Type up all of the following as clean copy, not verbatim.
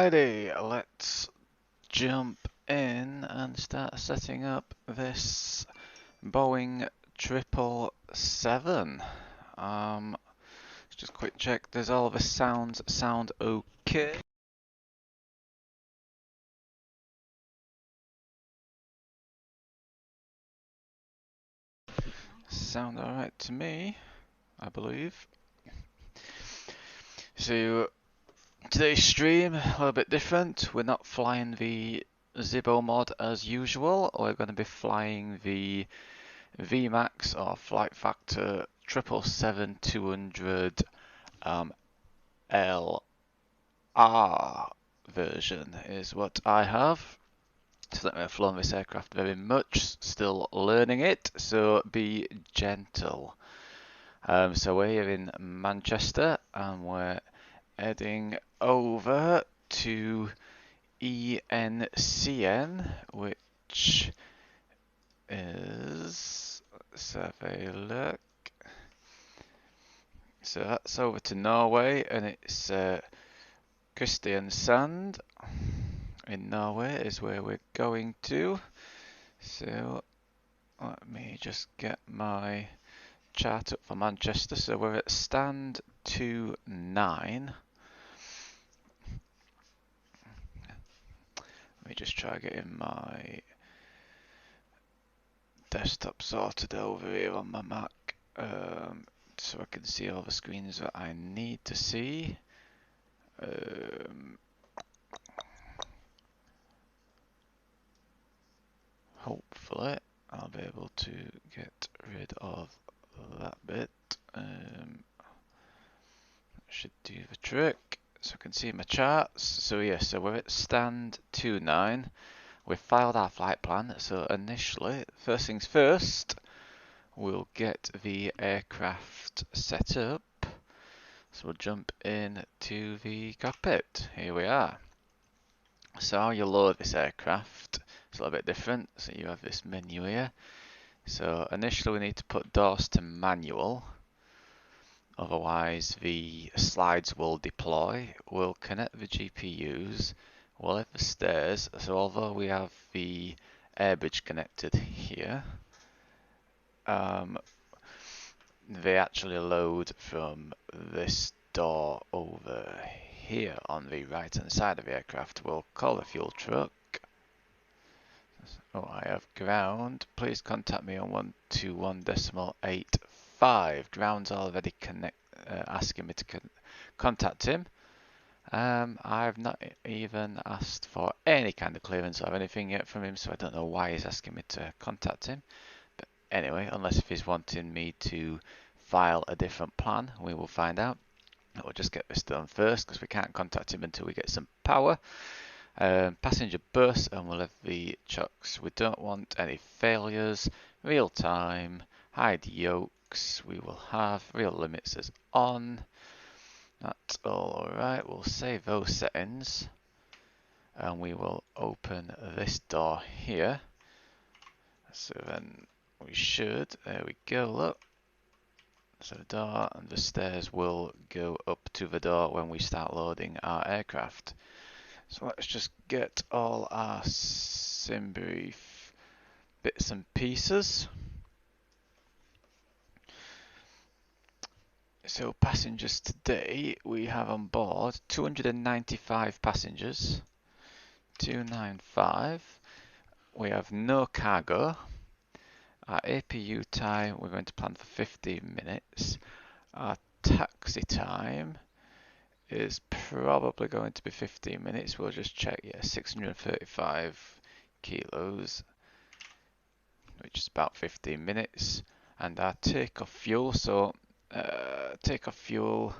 Alrighty, let's jump in and start setting up this Boeing 777. Let's just quick check. Does all the sounds sound okay? Sound alright to me, I believe. So today's stream a little bit different. We're not flying the Zibo mod as usual. We're going to be flying the VMAX or Flight Factor 777-200 LR version is what I have. So that I've flown this aircraft very much, still learning it, so be gentle. So we're here in Manchester and we're heading over to Encn, which is, let's have a look. So that's over to Norway, and it's Kristiansand in Norway is where we're going to. So let me just get my chart up for Manchester. So we're at stand 29. Let me just try getting my desktop sorted over here on my Mac, so I can see all the screens that I need to see. Hopefully I'll be able to get rid of that bit. Should do the trick. So I can see my charts. So yeah, so we're at stand 29. We've filed our flight plan. So initially, first things first, we'll get the aircraft set up. So we'll jump in to the cockpit. Here we are. So how you load this aircraft is a little bit different. So you have this menu here. So initially we need to put doors to manual. Otherwise the slides will deploy. We'll connect the GPUs. We'll hit the stairs. So although we have the air bridge connected here, they actually load from this door over here on the right hand side of the aircraft. We'll call the fuel truck. Oh, I have ground. Please contact me on 121.85. Ground's already asking me to contact him. I've not even asked for any kind of clearance or anything yet from him, so I don't know why he's asking me to contact him. But anyway, unless if he's wanting me to file a different plan, we will find out. We'll just get this done first because we can't contact him until we get some power. Passenger bus, and we'll have the chocks. We don't want any failures. Real time, hide yokes. We will have real limits as on. That's all alright. We'll save those settings, and we will open this door here. So then we should. There we go. Look. So the door and the stairs will go up to the door when we start loading our aircraft. So let's just get all our sim brief bits and pieces. So passengers today, we have on board 295 passengers. 295. We have no cargo. Our APU time, we're going to plan for 15 minutes. Our taxi time is probably going to be 15 minutes. We'll just check. Yeah, 635 kilos, which is about 15 minutes. And our takeoff fuel, so takeoff fuel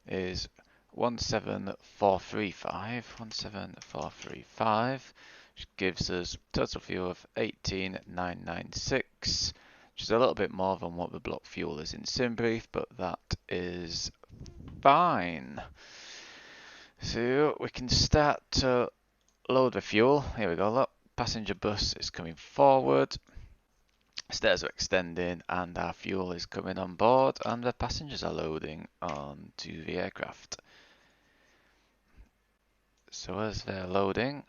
is 17435, 17435, which gives us total fuel of 18996, which is a little bit more than what the block fuel is in SimBrief, but that is fine. So we can start to load the fuel. Here we go, look, passenger bus is coming forward, stairs are extending, and our fuel is coming on board, and the passengers are loading onto the aircraft. So as they're loading,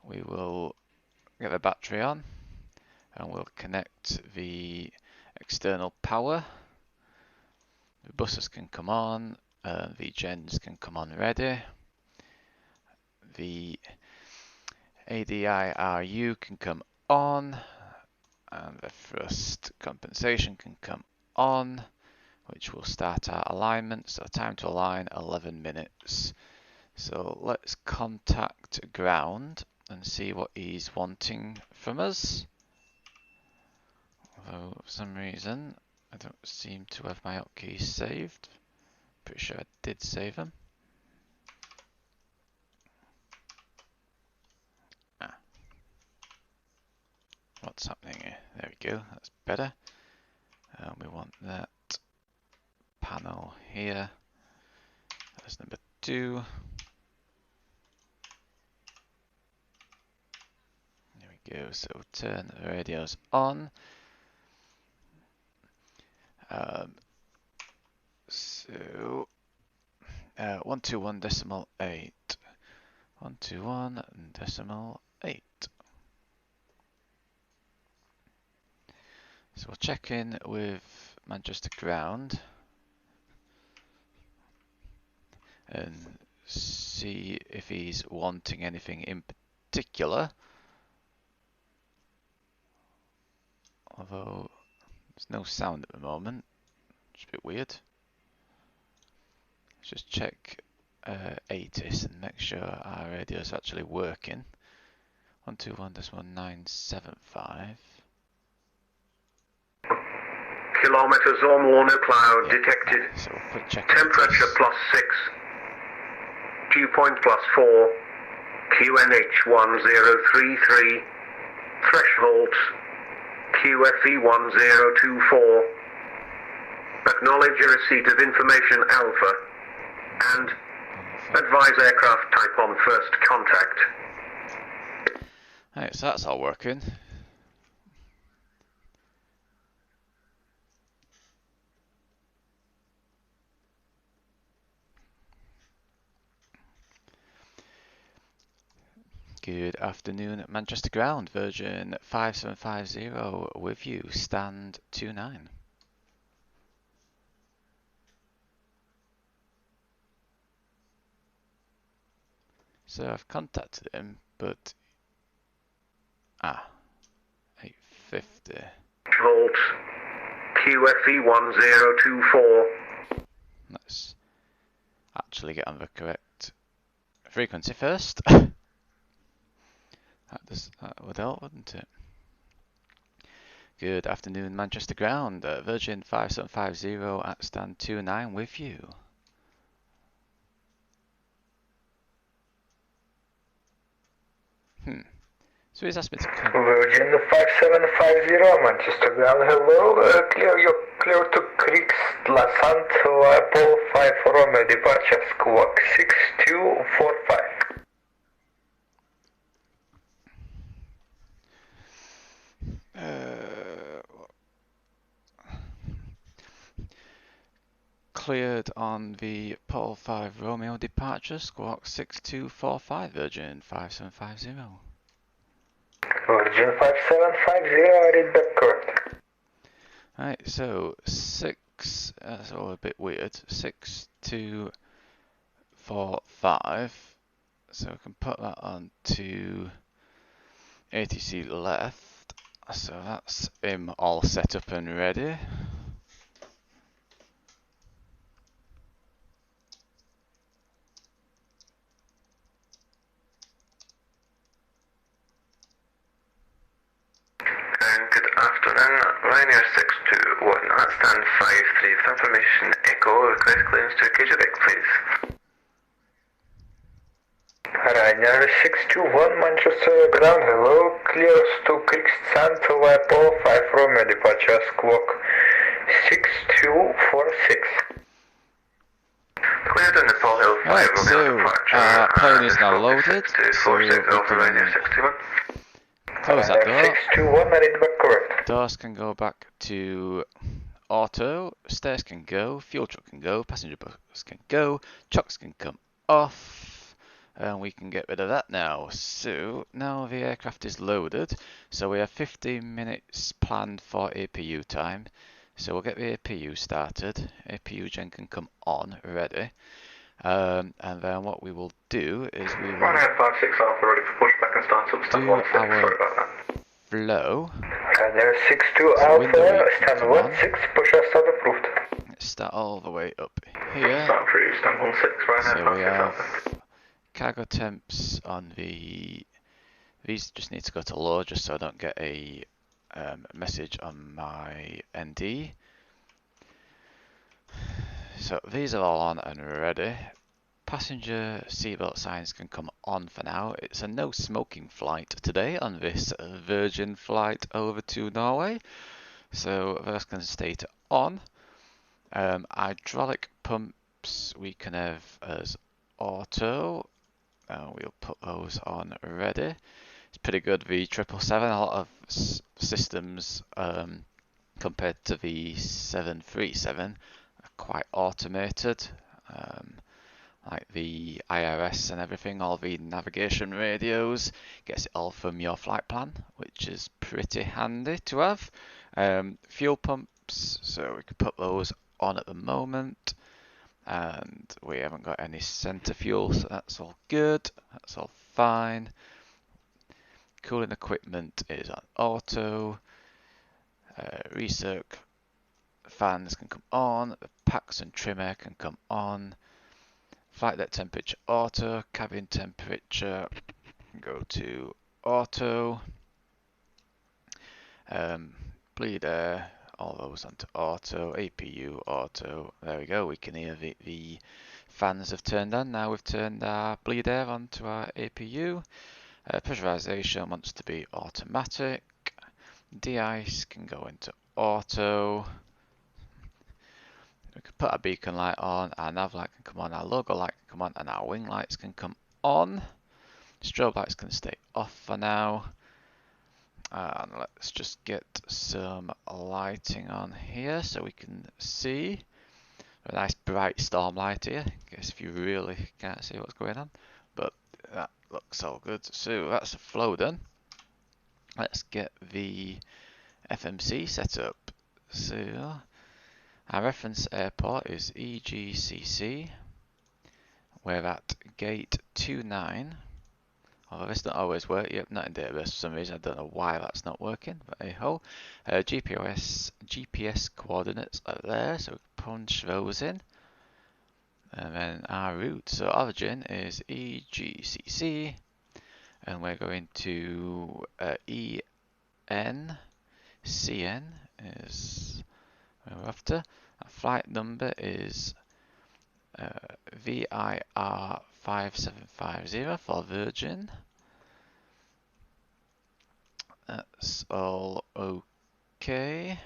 we will get the battery on and we'll connect the external power. The buses can come on, the gens can come on ready. The ADI-RU can come on, and the thrust compensation can come on, which will start our alignment. So time to align 11 minutes. So let's contact ground and see what he's wanting from us. Although for some reason I don't seem to have my hotkeys saved. Pretty sure I did save them. What's happening here? There we go, that's better. We want that panel here. That's number 2. There we go, so turn the radios on. So 121.8. 121.8. So we'll check in with Manchester ground and see if he's wanting anything in particular. Although there's no sound at the moment, it's a bit weird. Let's just check ATIS and make sure our radio is actually working. 121.975. Kilometers or more, no cloud detected. So we'll quick check Temperature +6. Dew point +4. QNH 1033. Thresholds QFE 1024. Acknowledge your receipt of information Alpha. And advise aircraft type on first contact. Right, so that's all working. Good afternoon, Manchester ground, version 5750 with you, stand 29. So I've contacted him, but 850. Volt QFE 1024. Let's actually get on the correct frequency first. That would help, wouldn't it? Good afternoon, Manchester ground, version 5750 at stand 29 with you. So he's asked me to come. Virgin 5750, Manchester ground, hello. You're clear to Creeks, Lasant, Apple 5 Romeo, departure squawk 6245. Cleared on the Paul 5 Romeo departure, squawk 6245, Virgin 5750. Virgin 5750, I read back correct. Right, so 6, that's all a bit weird, 6245, so I can put that on to ATC left, so that's him all set up and ready. Good afternoon, Ryanair 621 at stand 53, confirmation echo, request clearance to Quebec, please. Ryanair 621, Manchester ground, hello, clears to Kriegstand, Apple 5 Romeo, departure squawk 6246. Cleared on the Paul Hill 5 Right, Romeo so departure. plane is now loaded, so we can close that door. 621, I read back correct. Doors can go back to auto, stairs can go, fuel truck can go, passenger bus can go, trucks can come off, and we can get rid of that now. So now the aircraft is loaded, so we have 15 minutes planned for APU time. So we'll get the APU started. APU gen can come on, ready. And then what we will do is we will Ryanair 56 Alpha ready for pushback and start up stand do 16. Sorry our about that. flow. Ryanair 62 So window Alpha, read can come on. 16, push us start approved. Let's start all the way up here. Start approved, stand 16, Ryanair So we 56 have Alpha. cargo temps on the. These just need to go to low just so I don't get a message on my ND. So these are all on and ready. Passenger seatbelt signs can come on for now. It's a no smoking flight today on this Virgin flight over to Norway. So those can stay to on. Hydraulic pumps we can have as auto. We'll put those on ready. It's pretty good, the 777. A lot of systems compared to the 737 are quite automated. Like the IRS and everything, all the navigation radios, gets it all from your flight plan, which is pretty handy to have. Fuel pumps, so we could put those on at the moment, and we haven't got any center fuel, so that's all good, that's all fine. Cooling equipment is on auto. Recirc fans can come on, the packs and trim air can come on. Flight deck temperature auto, cabin temperature go to auto. Bleed air, all those onto auto. APU auto. There we go. We can hear the fans have turned on. Now we've turned our bleed air onto our APU. Pressurization wants to be automatic. De-ice can go into auto. We can put our beacon light on, our nav light can come on, our logo light can come on, and our wing lights can come on. Strobe lights can stay off for now. And let's just get some lighting on here so we can see. A nice bright storm light here, in case if you really can't see what's going on. But that looks all good. So that's a flow done. Let's get the FMC set up. So our reference airport is Egcc. We're at gate 29. Although this don't always work. Yep, not in database for some reason. I don't know why that's not working, but hey ho. GPS coordinates are there, so we can punch those in. And then our route. So origin is Egcc, and we're going to Encn is where we're after. Our flight number is VIR 5750 for Virgin. That's all okay.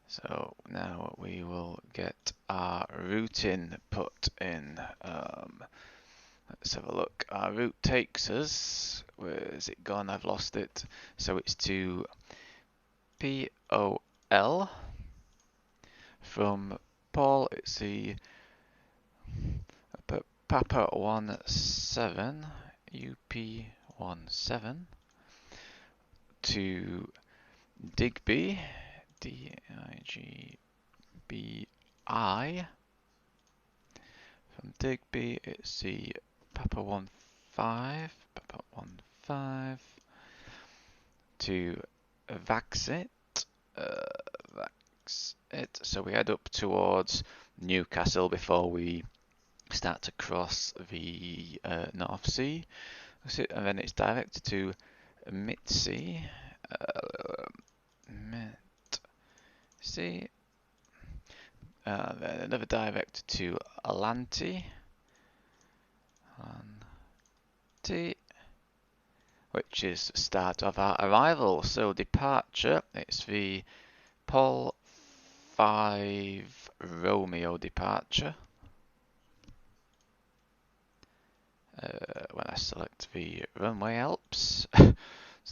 So now we will get our routing put in. Let's have a look. Our route takes us, where is it gone? I've lost it. So it's to POL. From Paul, it's the Papa 17 UP17 to Digby DIGBI. From Digby, it's the Papa 15 to Vaxit. So we head up towards Newcastle before we start to cross the North Sea. And then it's directed to Mitsea. Then another direct to Alanti, which is the start of our arrival. So departure, it's the Paul 5 Romeo departure. When I select the runway helps, so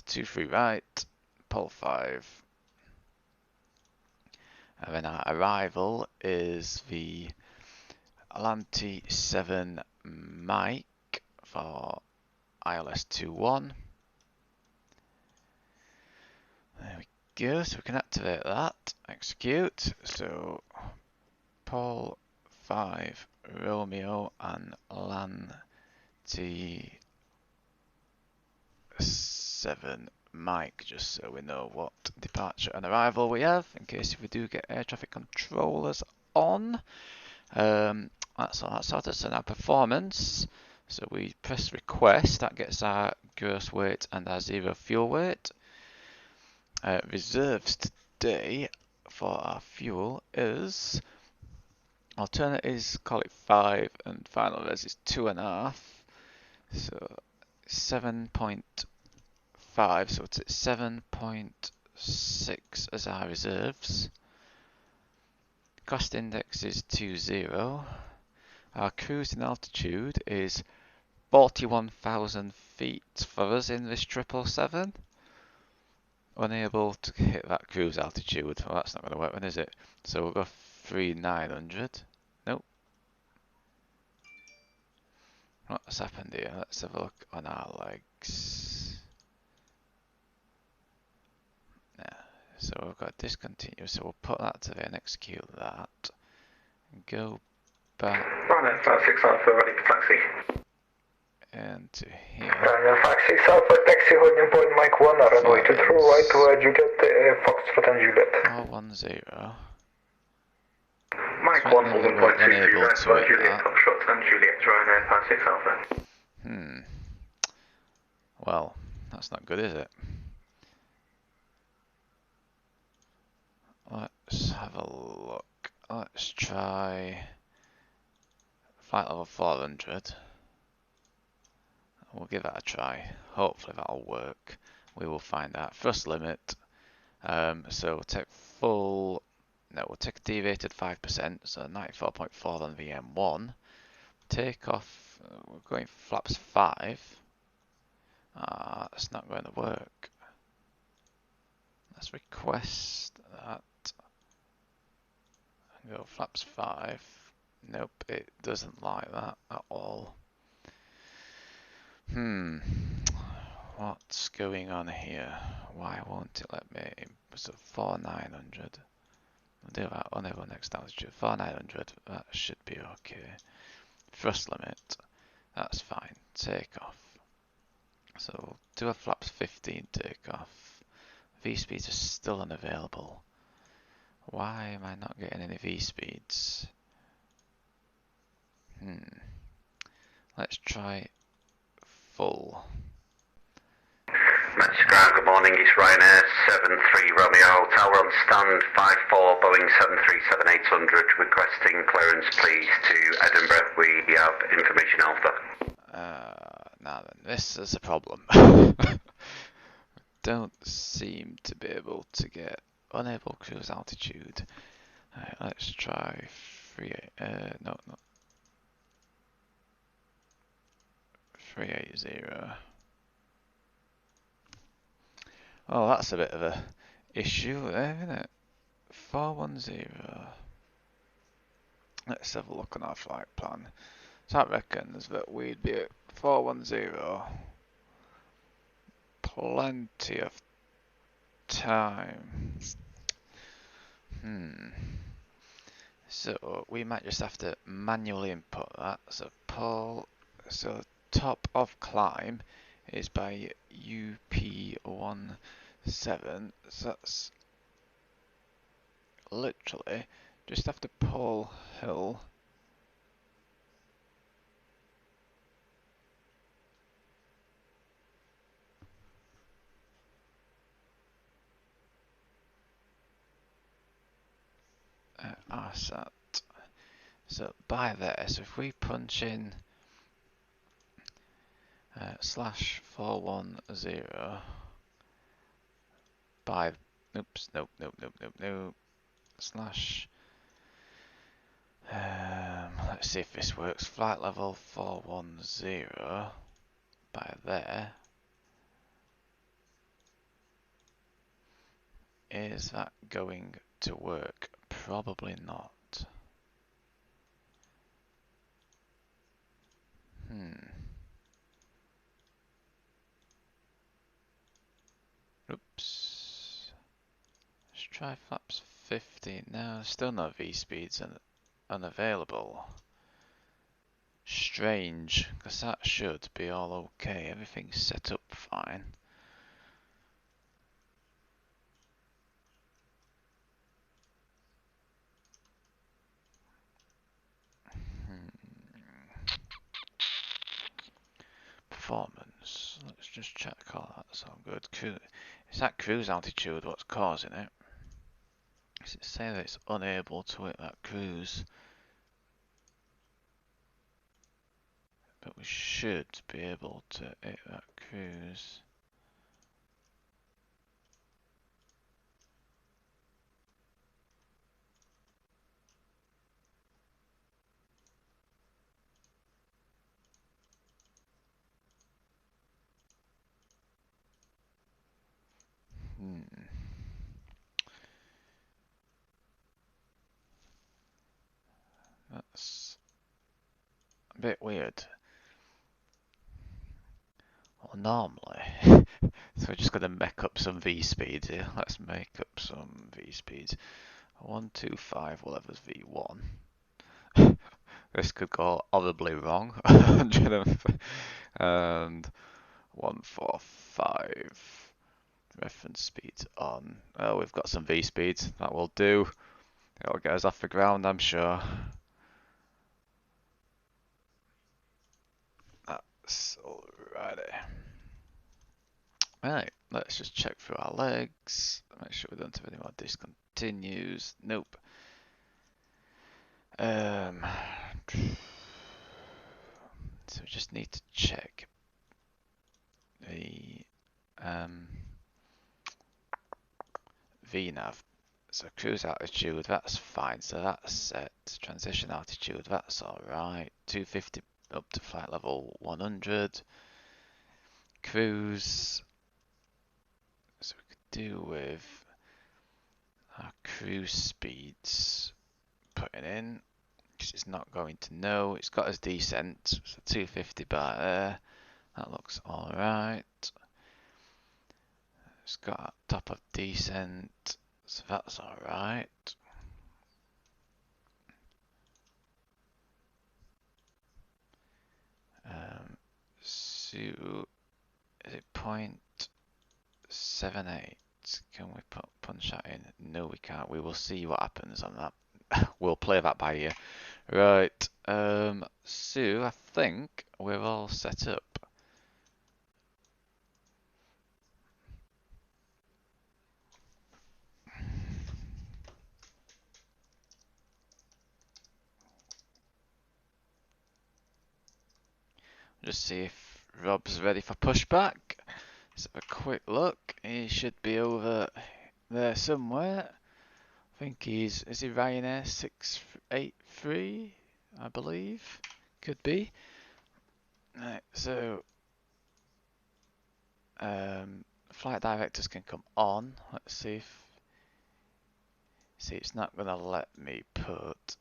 23 right, Paul 5. And then our arrival is the Atlanti 7 Mike for ILS 21. There we go, so we can activate that, execute. So Paul 5 Romeo and Atlanti 7 Mike, just so we know what departure and arrival we have, in case if we do get air traffic controllers on. That's all that sorted. So now performance. So we press request, that gets our gross weight and our zero fuel weight. Reserves today for our fuel is, alternate is, call it 5, and final res is 2.5. So 7.5, so it's at 7.6 as our reserves. Cost index is 20. Our cruising altitude is 41,000 feet for us in this 777. Unable to hit that cruise altitude. Well, that's not going to work then, is it? So we'll go 3,900. Nope. What's happened here? Let's have a look on our legs. Yeah. So we've got discontinue. So we'll put that to there and execute that. And go back. Right, 56 Alpha, ready for taxi. Into here. Ryanair 56 Alpha, taxi holding point Mike 1, runway 23 right to Juliet, Foxtrot and Juliet. 410. Mike 1, holding point 23 right to Juliet, Foxtrot and Juliet, Ryanair 56 Alpha. Well, that's not good, is it? Let's have a look. Let's try flight level 400. We'll give that a try. Hopefully that'll work. We will find out. Thrust limit. So we'll take full. No, we'll take a deviated 5%. So 94.4 on VM1. Take off. We're going flaps 5. That's not going to work. Let's request that. Go flaps 5. Nope, it doesn't like that at all. What's going on here? Why won't it let me? So 4,900. We'll do that on our next altitude. 4,900. That should be okay. Thrust limit. That's fine. Take off. So do a flaps 15 takeoff. V speeds are still unavailable. Why am I not getting any V speeds? Let's try full. Message ground, good morning, it's Ryanair 73 Romeo, tower on stand 54 Boeing 737-800, requesting clearance please to Edinburgh, we have information Alpha. Now then, this is a problem. Don't seem to be able to get unable cruise altitude. Let's try 380. Oh, that's a bit of a issue there, isn't it? 410. Let's have a look on our flight plan. So that reckons that we'd be at 410. Plenty of time. So we might just have to manually input that. So so top of climb is by UP17. So that's literally just after Paul Hill. ASAT. So by there, so if we punch in /410 by, oops, nope, slash, let's see if this works, flight level 410 by there. Is that going to work? Probably not. Oops. Let's try flaps 15 now. Still no V-speeds unavailable. Strange, because that should be all okay. Everything's set up fine. Performance. Let's just check all that's all good. Is that cruise altitude what's causing it? Does it say that it's unable to hit that cruise? But we should be able to hit that cruise. That's a bit weird. Well, normally, so we're just going to make up some V-speeds here. Let's make up some V-speeds. 125 will have us V1. This could go horribly wrong. And 145. Reference speeds on. Oh, we've got some V-speeds. That will do. It'll get us off the ground, I'm sure. That's alrighty. Right, let's just check through our legs. Make sure we don't have any more discontinues. Nope. So we just need to check the VNAV. So cruise altitude, that's fine. So that's set. Transition altitude, that's alright. 250 up to flight level 100. Cruise. So we could do with our cruise speeds. Putting in. Because it's not going to know. It's got us descent. So 250 bar there. That looks alright. It's got top of descent. So that's alright. So is it 0.78? Can we punch that in? No, we can't. We will see what happens on that. We'll play that by ear. Right. So I think we're all set up. Just see if Rob's ready for pushback. Let's have a quick look. He should be over there somewhere. I think is he Ryanair 683? I believe. Could be. Right, so flight directors can come on. Let's see if it's not gonna let me put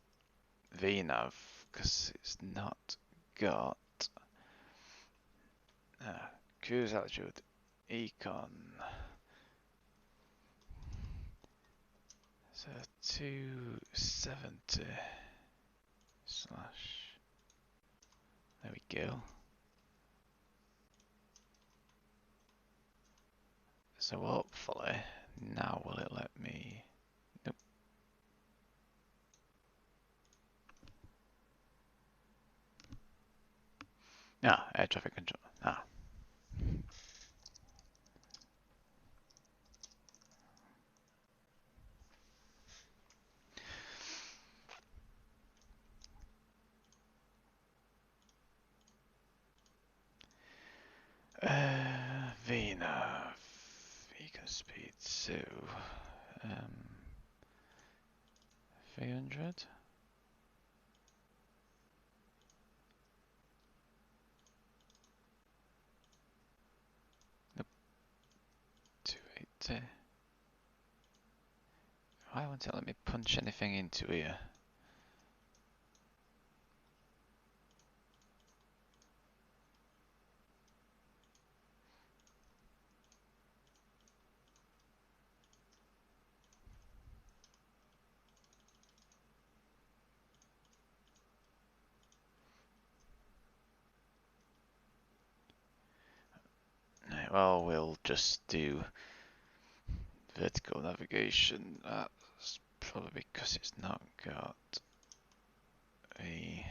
VNAV because it's not got cruise altitude econ. So 270 slash. There we go. So hopefully now will it let me? Nope. Air traffic control. VNAV econ speed 300. Nope. 280. Why won't it let me punch anything into here? well, we'll just do vertical navigation. That's probably because it's not got a...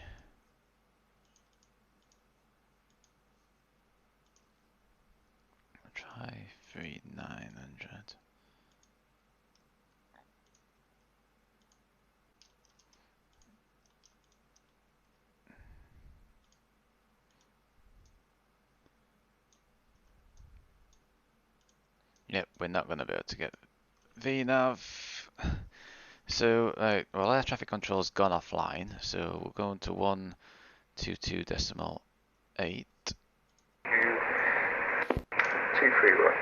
Try 3900. Yep, we're not going to be able to get VNav. So, well, air traffic control's gone offline, so we're going to 122.8. 23 right.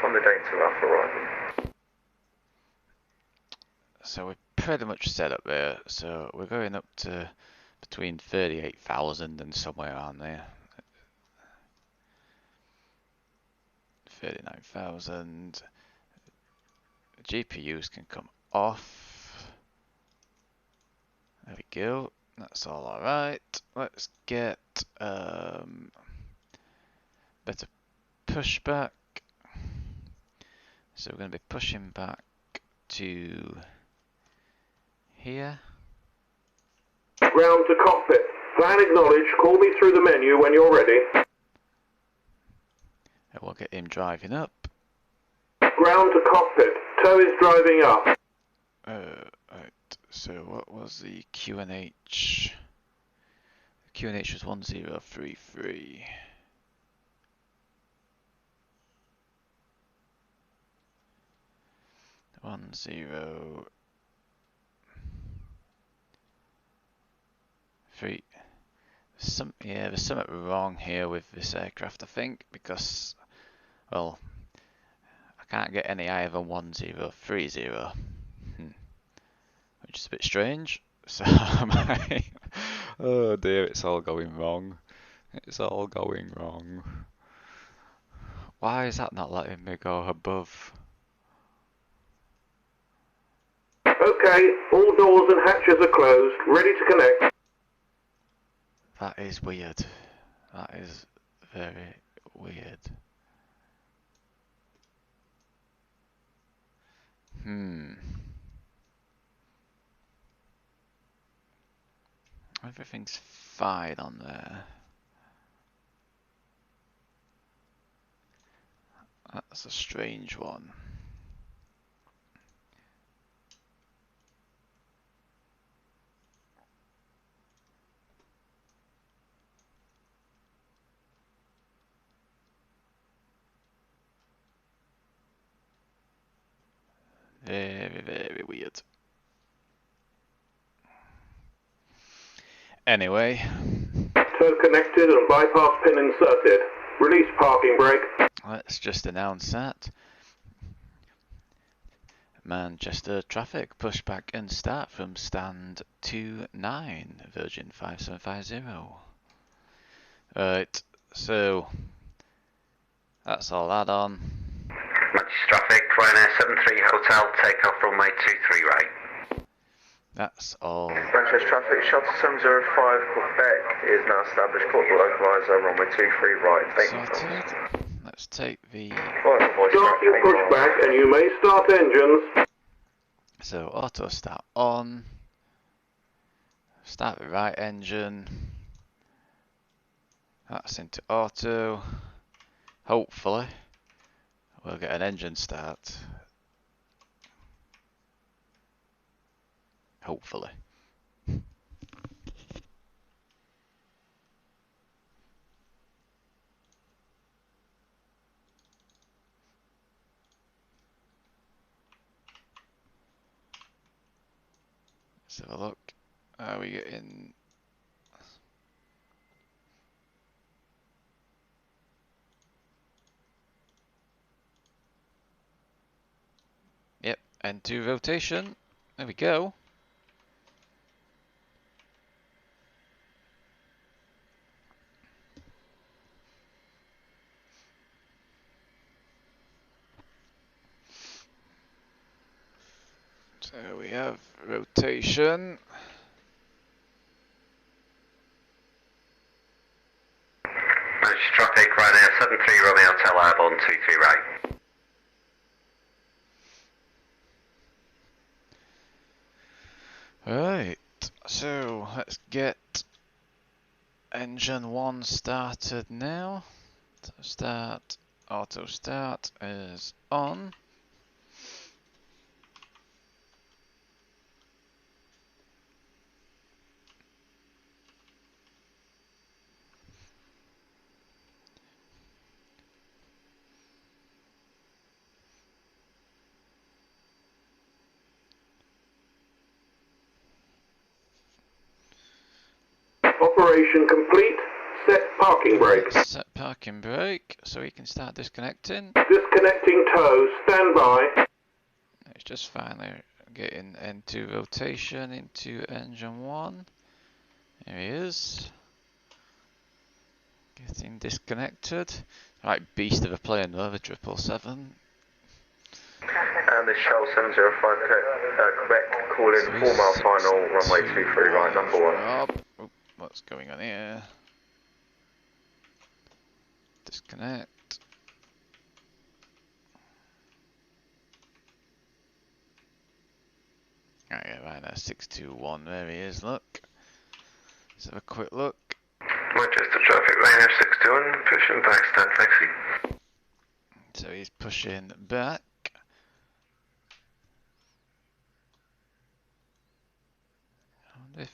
On the date to Alpha right. So we're pretty much set up there. So we're going up to between 38,000 and somewhere around there. 39,000. GPUs can come off. There we go. That's all alright. Let's get better pushback. So we're going to be pushing back to here. Ground to cockpit. Plan acknowledged. Call me through the menu when you're ready. And we'll get him driving up. Ground to cockpit. Tow is driving up. Right. So what was the QNH? QNH was 1033. One zero three. There's something wrong here with this aircraft, I think, because, well, I can't get any higher than 1030, which is a bit strange. So, oh dear, it's all going wrong. It's all going wrong. Why is that not letting me go above? Okay, all doors and hatches are closed. Ready to connect. That is weird. That is very weird. Everything's fine on there. That's a strange one. Very, very weird. Anyway. Tow connected and bypass pin inserted. Release parking brake. Let's just announce that. Manchester traffic, pushback and start from stand 29, Virgin 5750. Right, so that's all that on. Manchester traffic, Ryanair 73 Hotel, takeoff runway 23 right. That's all. Manchester traffic, shuttle 705 Quebec is now established. Port localizer, runway 23 right. Thank you. Sorted. Let's take the... Start your pushback and you may start engines. So auto start on. Start the right engine. That's into auto. Hopefully we'll get an engine start. Hopefully. Let's have a look. Are we getting... Yep, N2 rotation. There we go. So we have rotation. Manchester traffic, Ryanair 73 Romeo Hotel, Hotel Airborne 23 right. Right, so let's get engine 1 started now. So auto start is on. Operation complete. Set parking brake. Set parking brake, so we can start disconnecting. Disconnecting tow. Stand by. It's just finally getting into rotation into engine 1. There he is. Getting disconnected. Right, beast of a plane though, the 777. And this Shell 705 Quebec, call in 4 mile final, runway 23 right, number 1. Oh, what's going on here? Disconnect. Oh yeah, right now, 621, there he is, look. Let's have a quick look. Manchester traffic, Ryanair 621, pushing back, stand taxi. So he's pushing back.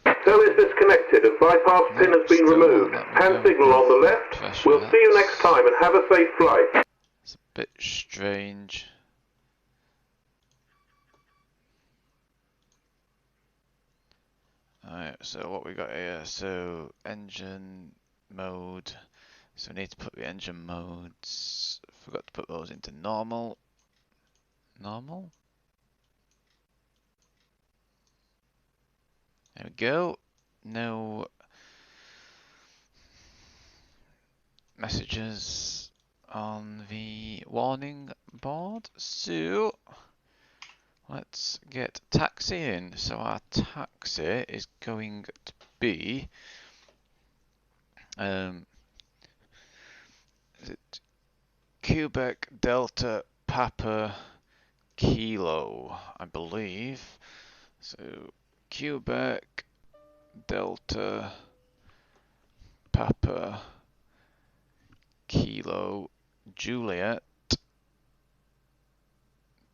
Tow is disconnected. A bypass pin has been removed. Hand signal on the left. We'll see you next time and have a safe flight. It's a bit strange. Alright, so what we got here, so engine mode, so we need to put the engine modes, forgot to put those into normal, there we go, no messages on the warning board, so let's get taxi in. So our taxi is going to be is it Quebec Delta Papa Kilo, I believe. So Quebec Delta Papa Kilo Juliet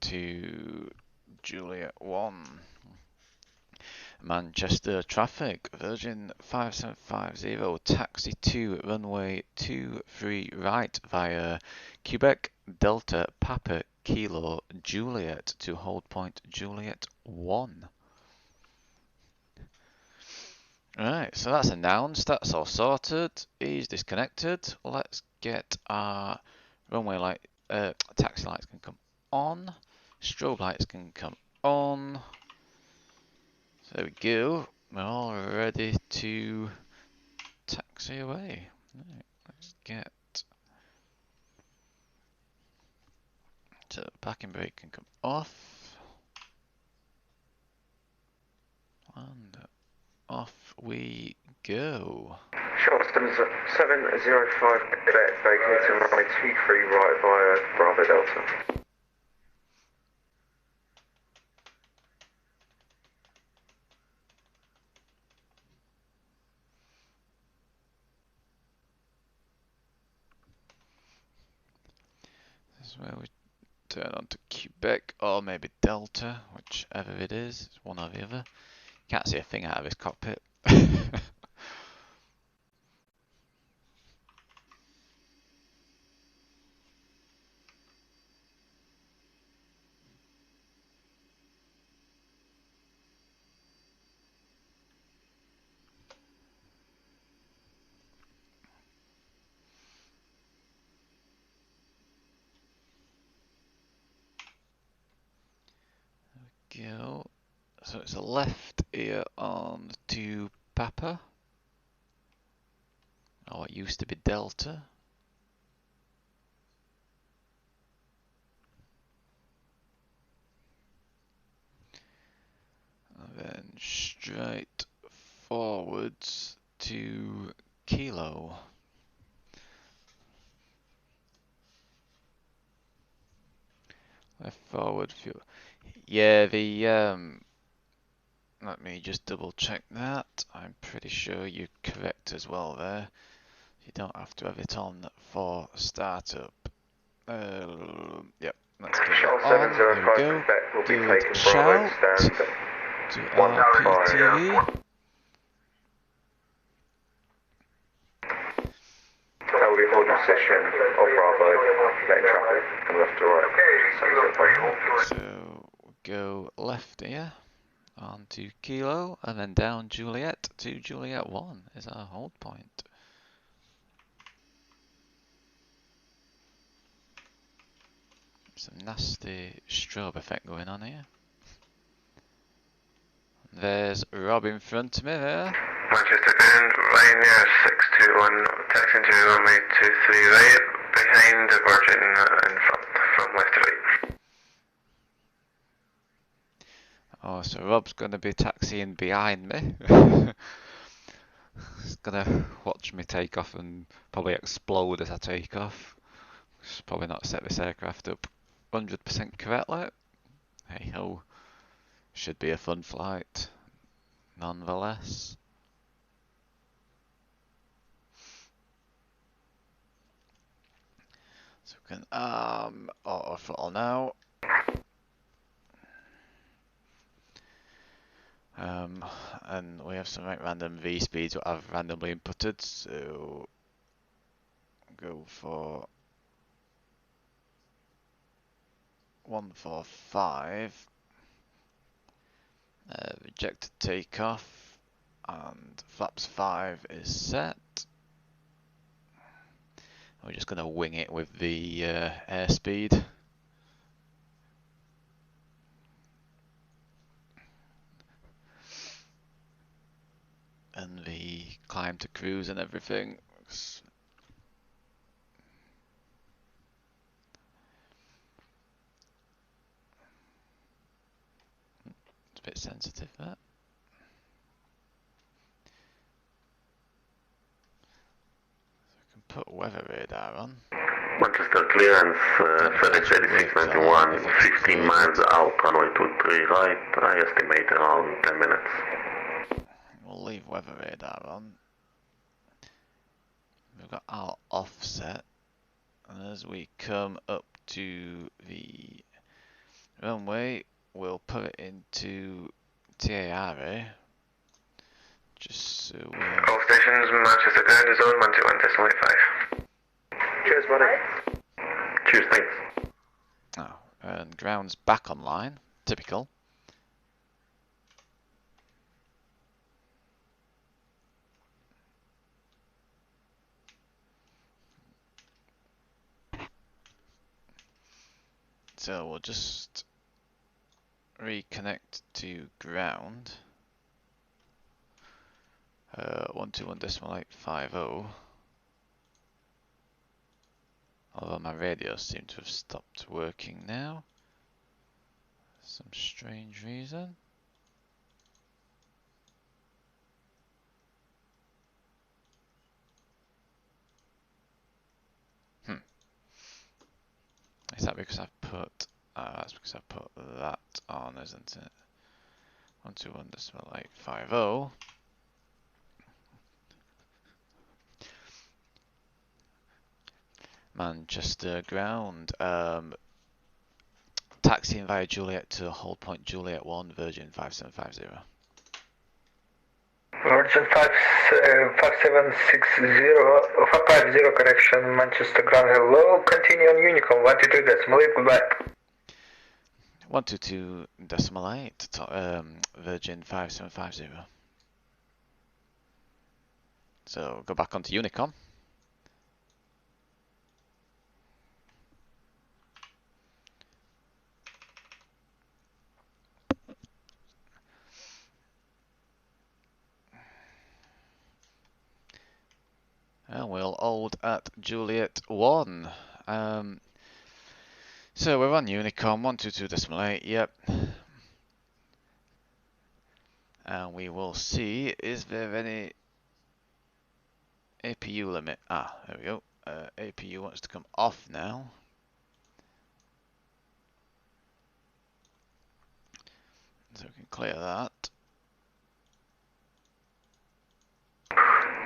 to Juliet 1. Manchester traffic, Virgin 5750, taxi to runway 23 right via Quebec Delta Papa Kilo Juliet to hold point Juliet 1. Right, so that's announced, that's all sorted, he's disconnected. Let's get our runway light, taxi lights can come on, strobe lights can come on. So there we go, we're all ready to taxi away. Right, let's get, so the parking brake can come off, and off we go. Sure, 705 Quebec, vacating runway 23 right via Bravo Delta. This is where we turn on to Quebec, or maybe Delta, whichever it is, it's one or the other. Can't see a thing out of his cockpit. Go. So it's a left here on to Papa, or what used to be Delta. And then straight forwards to Kilo. Left forward fuel. Yeah, let me just double check that. I'm pretty sure you're correct as well there. You don't have to have it on for startup. Yep, let's get it on. Here we go. Good shout to RPTV. How we hold position of Bravo, letting traffic from left to right. So go left here on to Kilo and then down Juliet to Juliet 1 is our hold point. Some nasty strobe effect going on here. There's Rob in front of me there. Manchester Ground, Ryanair 621, taxing to runway 23 right, behind the Virgin in front, from left to right. Oh, so Rob's going to be taxiing behind me. He's going to watch me take off and probably explode as I take off. Just probably not set this aircraft up 100% correctly. Hey ho, should be a fun flight nonetheless. So we can auto throttle now. And we have some random V speeds that I've randomly inputted, so go for 145. Rejected takeoff, and flaps 5 is set. We're just going to wing it with the airspeed. And the climb to cruise and everything. It's a bit sensitive, that. Put weather radar on. Manchester clearance, FedEx 8691, 15 miles out, runway 23 right, I estimate around 10 minutes. We'll leave weather radar on. We've got our offset, and as we come up to the runway, we'll put it into TARA. Just so we... All stations, Manchester Ground is on 121.85. Cheers, buddy. Cheers, thanks. Oh, and ground's back online. Typical. So we'll just reconnect to ground. 121.850. Although my radios seem to have stopped working now. Some strange reason. Is that because I've put... that's because I've put that on, isn't it? 121.850. Manchester ground. Taxiing via Juliet to hold point Juliet 1, Virgin 5750. Virgin 5760, correction, Manchester ground, hello, continue on Unicom, 122.8, goodbye. 122.8, Virgin 5750. So go back onto Unicom. And we'll hold at Juliet 1. So we're on Unicom 122.8, yep. And we will see, is there any APU limit? Ah, there we go. APU wants to come off now. So we can clear that.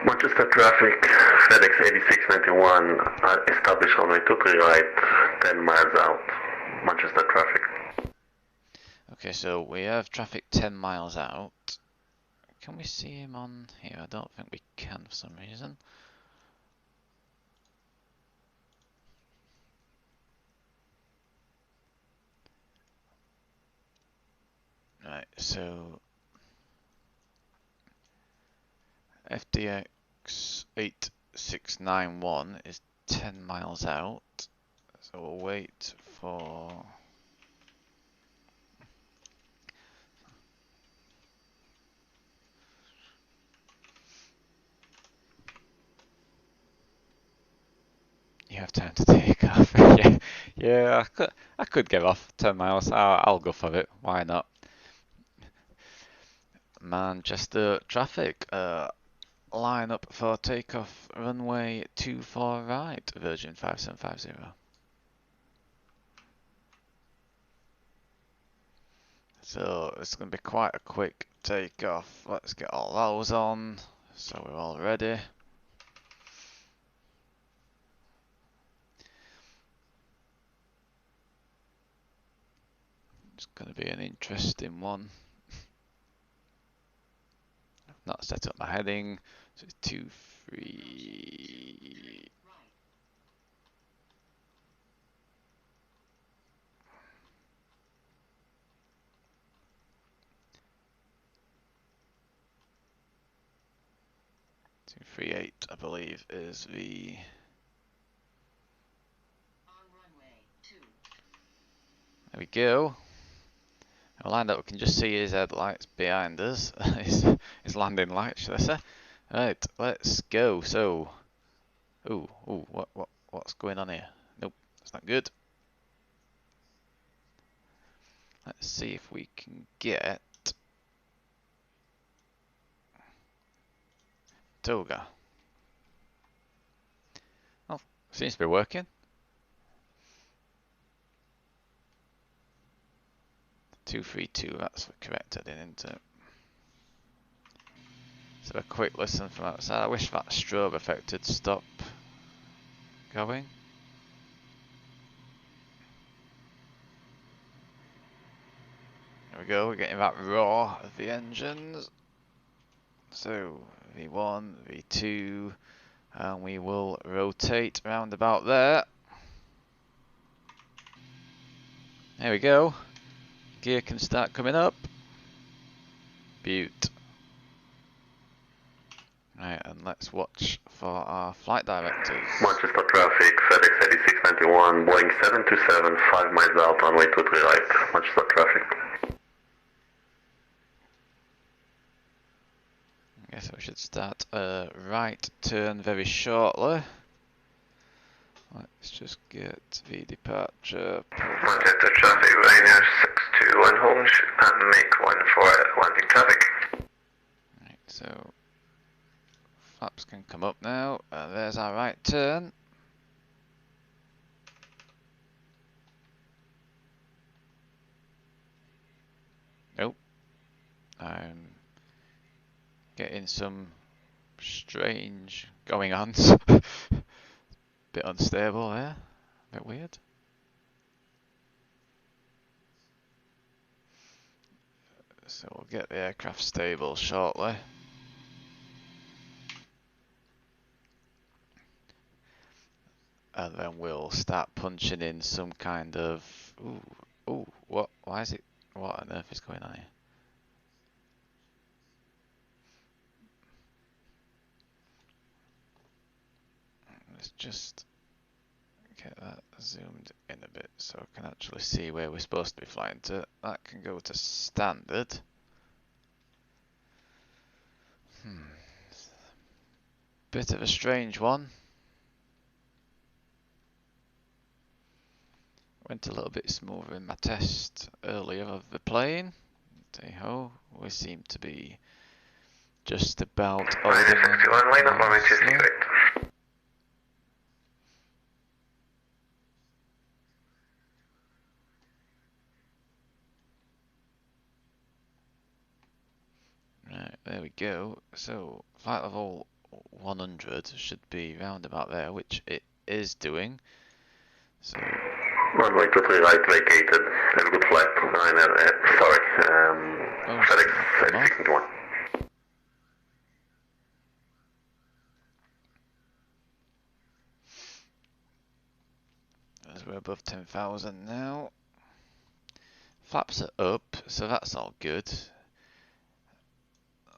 Manchester traffic, FedEx 8691, established runway 23 right, 10 miles out. Manchester traffic. Okay, so we have traffic 10 miles out. Can we see him on here? I don't think we can for some reason. Right, so FDX 8691 is 10 miles out. So we'll wait for... You have time to take off. yeah, I could get off 10 miles. I'll go for it. Why not? Manchester traffic. Line up for takeoff. Runway 24 right. Virgin 5750. So it's going to be quite a quick takeoff. Let's get all those on. So we're all ready. It's going to be an interesting one. I've not set up my heading. So it's 2, 3. Two, 3, 8, I believe, is the. There we go. We're lined up. We can just see his headlights behind us. his landing lights, should I say? Right, let's go. So, what's going on here? Nope, that's not good. Let's see if we can get Toga. Oh, seems to be working. 232, that's the correct heading, isn't it? So a quick listen from outside. I wish that strobe effect would stop going. There we go, we're getting that roar of the engines. So V1, V2, and we will rotate round about there. There we go. Gear can start coming up. Beaut. Right, and let's watch for our flight directors. Manchester traffic, FedEx 8691, Boeing 727, 5 miles out, runway 23 right. Manchester traffic. I guess we should start a right turn very shortly. Let's just get the departure. Manchester traffic, Ryanair 621 home, and make 1 for landing traffic. Right, so flaps can come up now. There's our right turn. Nope. I'm getting some strange going on. Bit unstable there. Bit weird. So we'll get the aircraft stable shortly. And then we'll start punching in some kind of what? Why is it? What on earth is going on here? Let's just get that zoomed in a bit so I can actually see where we're supposed to be flying to. That can go to standard. Bit of a strange one. Went a little bit smoother in my test earlier of the plane. Hey-ho, we seem to be just about Ryanair 61, line up runway 28. there we go. So flight level 100 should be round about there, which it is doing. So runway 23 right vacated. Have a good flight. FedEx 8621. As we're above 10,000 now. Flaps are up, so that's all good.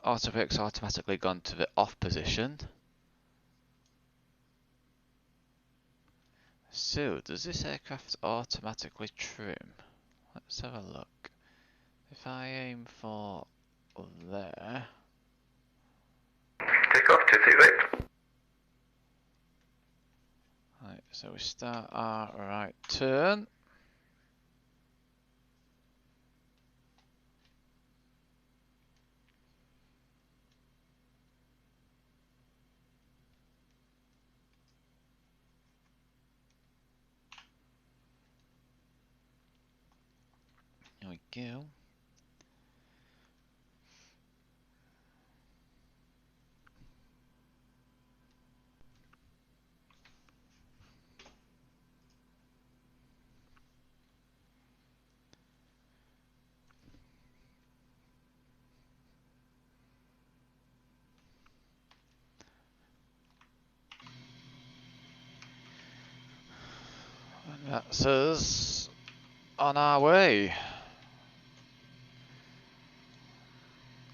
Autobrake's automatically gone to the off position. So, does this aircraft automatically trim? Let's have a look. If I aim for there. Take off 238. Right, so we start our right turn. Here we go. And that's us on our way.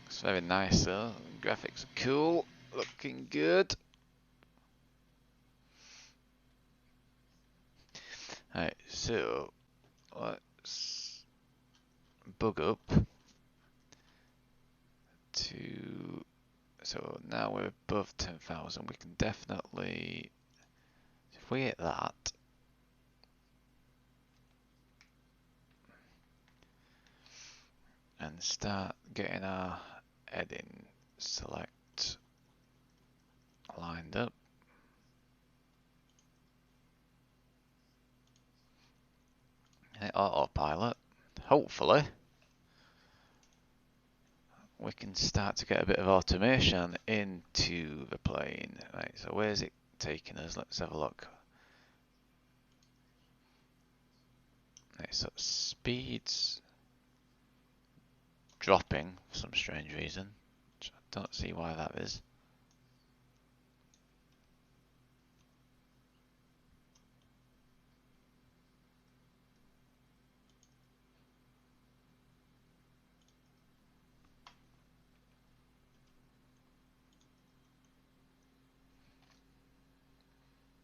It's very nice though. Graphics are cool, looking good. Right, so let's bug up to. So now we're above 10,000. We can definitely, if we hit that, and start getting our heading select lined up. Hit autopilot. Hopefully, we can start to get a bit of automation into the plane. Right, so where's it taking us? Let's have a look. Right, so speeds dropping for some strange reason. I don't see why that is.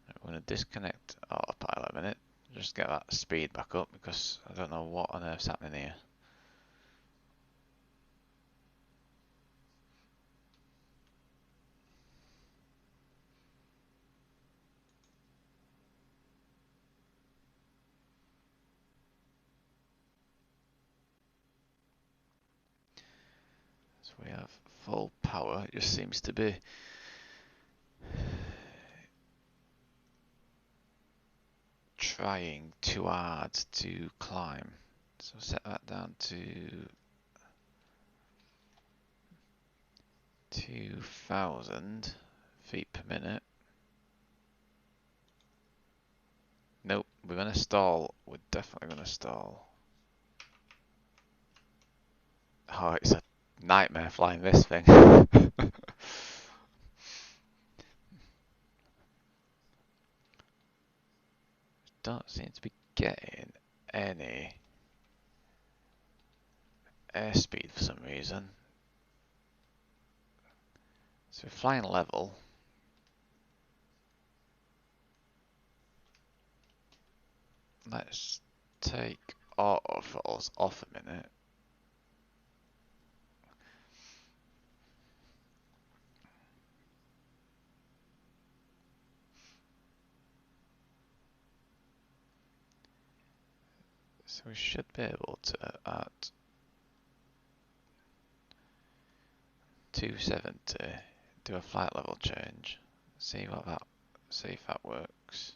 I'm going to disconnect autopilot a minute, just get that speed back up because I don't know what on earth's happening here. So we have full power, it just seems to be trying too hard to climb. So set that down to 2,000 feet per minute. Nope, we're going to stall. We're definitely going to stall. Oh, it's a nightmare flying this thing. Don't seem to be getting any airspeed for some reason. So we're flying level. Let's take autothrottle off a minute. So we should be able to, at 270, do a flight level change. See if that works.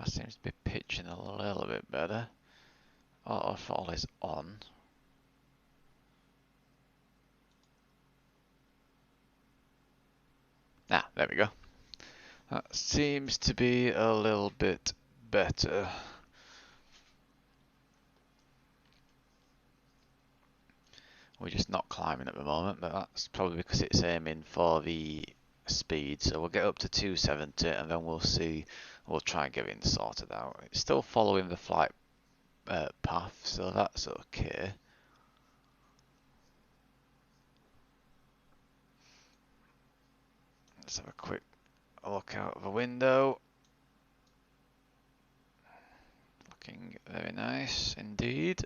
seems to be pitching a little bit better. Autofall is on. Ah, there we go. That seems to be a little bit better. We're just not climbing at the moment, but that's probably because it's aiming for the speed. So we'll get up to 270 and then we'll see. We'll try and get it sorted out. It's still following the flight path, so that's okay. Let's have a quick look out of the window. Looking very nice indeed.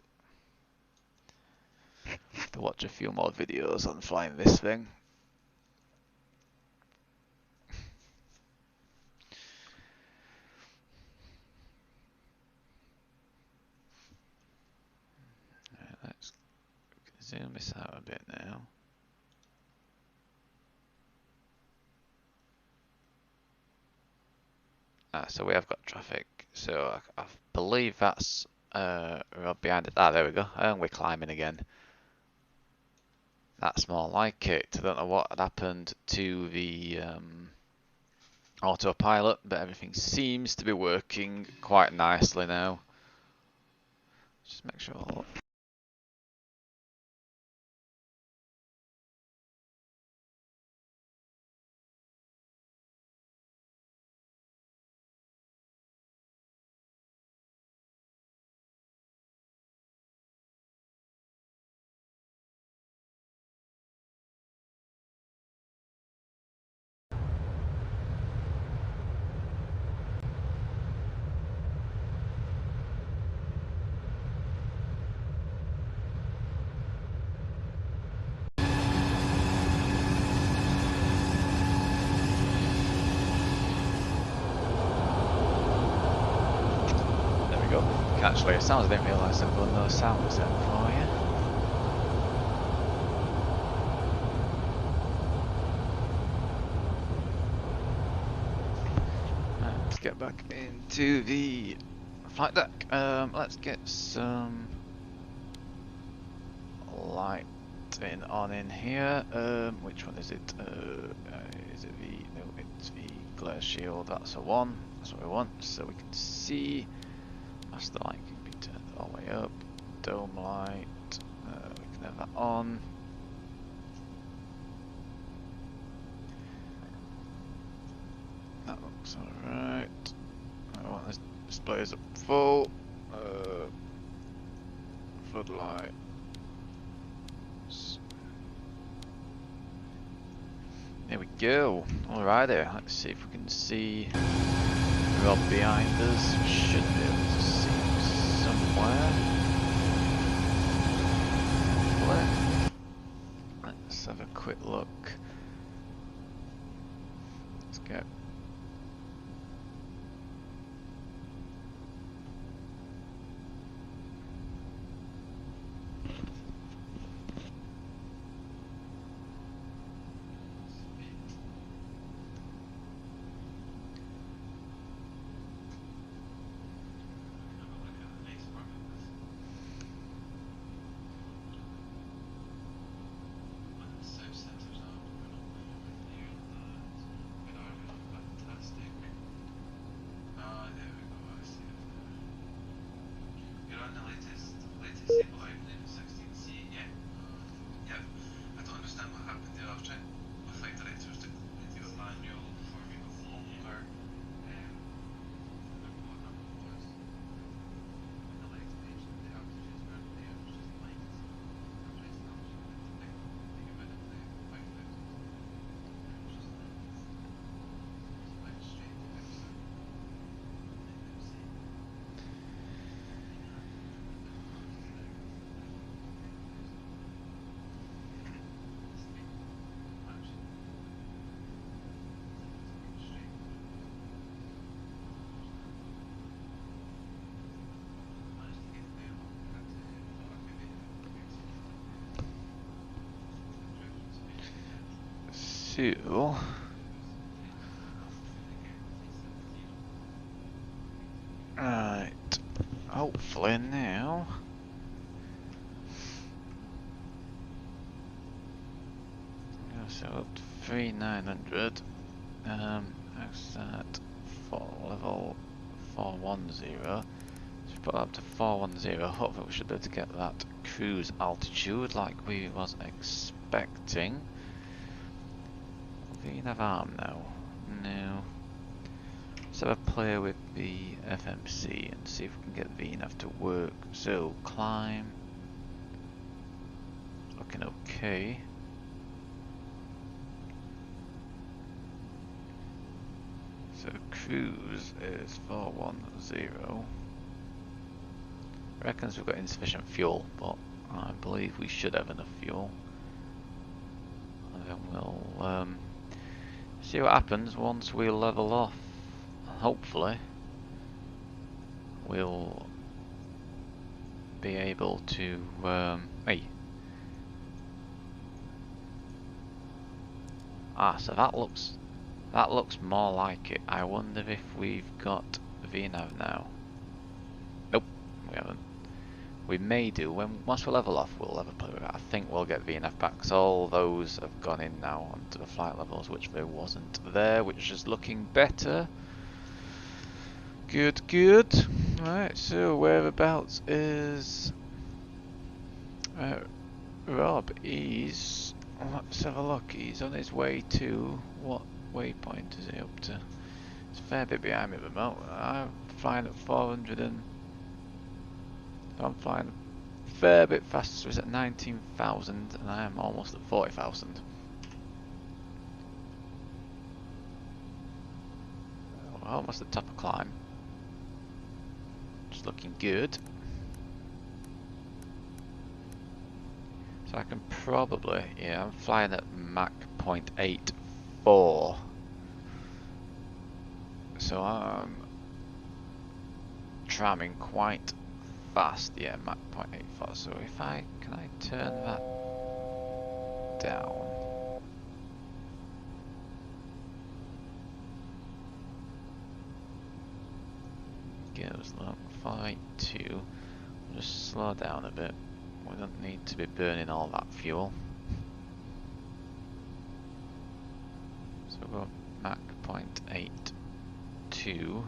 Have to watch a few more videos on flying this thing. Let's zoom this out a bit now. So we have got traffic. So I believe that's right behind it. Ah, there we go. And we're climbing again. That's more like it. I don't know what had happened to the autopilot, but everything seems to be working quite nicely now. Just make sure. Actually, it sounds. I didn't realise I'd done those sounds then for you. Right, let's get back into the flight deck. Let's get some lighting on in here. Which one is it? Is it the? No, it's the glare shield. That's a one. That's what we want, so we can see. Master light can be turned all the way up. Dome light, we can have that on. That looks alright. I want this displays up full. Floodlight. There we go. Alrighty, let's see if we can see Rob behind us. We should be able to see him somewhere. Let's have a quick look. Let's go. So hopefully now. So up to 3900. That's at level 410. So put up to 410. Hopefully we should be able to get that cruise altitude like we was expecting. VNAV arm now. No. Let's have a play with the FMC and see if we can get VNAV to work. So climb. Looking okay. So cruise is 410. Reckons we've got insufficient fuel, but I believe we should have enough fuel. And then we'll see what happens once we level off. Hopefully we'll be able to hey. So that looks more like it. I wonder if we've got VNAV now. Nope, we haven't. We may do. Once we level off, we'll have a play with it. I think we'll get VNAV back, because all those have gone in now onto the flight levels, which there wasn't there, which is looking better. Good, good. Right, so whereabouts is Rob? Let's have a look. He's on his way to what waypoint is he up to? It's a fair bit behind me at the moment. I'm flying at 400 and I'm flying a fair bit faster. So it's at 19,000 and I am almost at 40,000. We're almost at the top of climb. Just looking good. So I can probably, yeah, I'm flying at Mach 0.84. So I'm tramming quite fast, yeah, Mach 0.84. So if can I turn that down? Goes look, 482. We'll just slow down a bit. We don't need to be burning all that fuel. So we'll go Mach 0.82.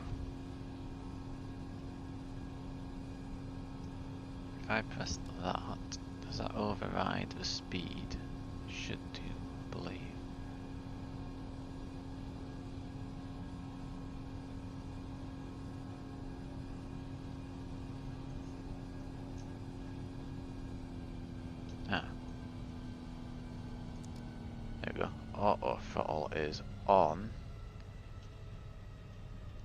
If I press that, does that override the speed? Should do, I believe. There we go. Auto throttle is on.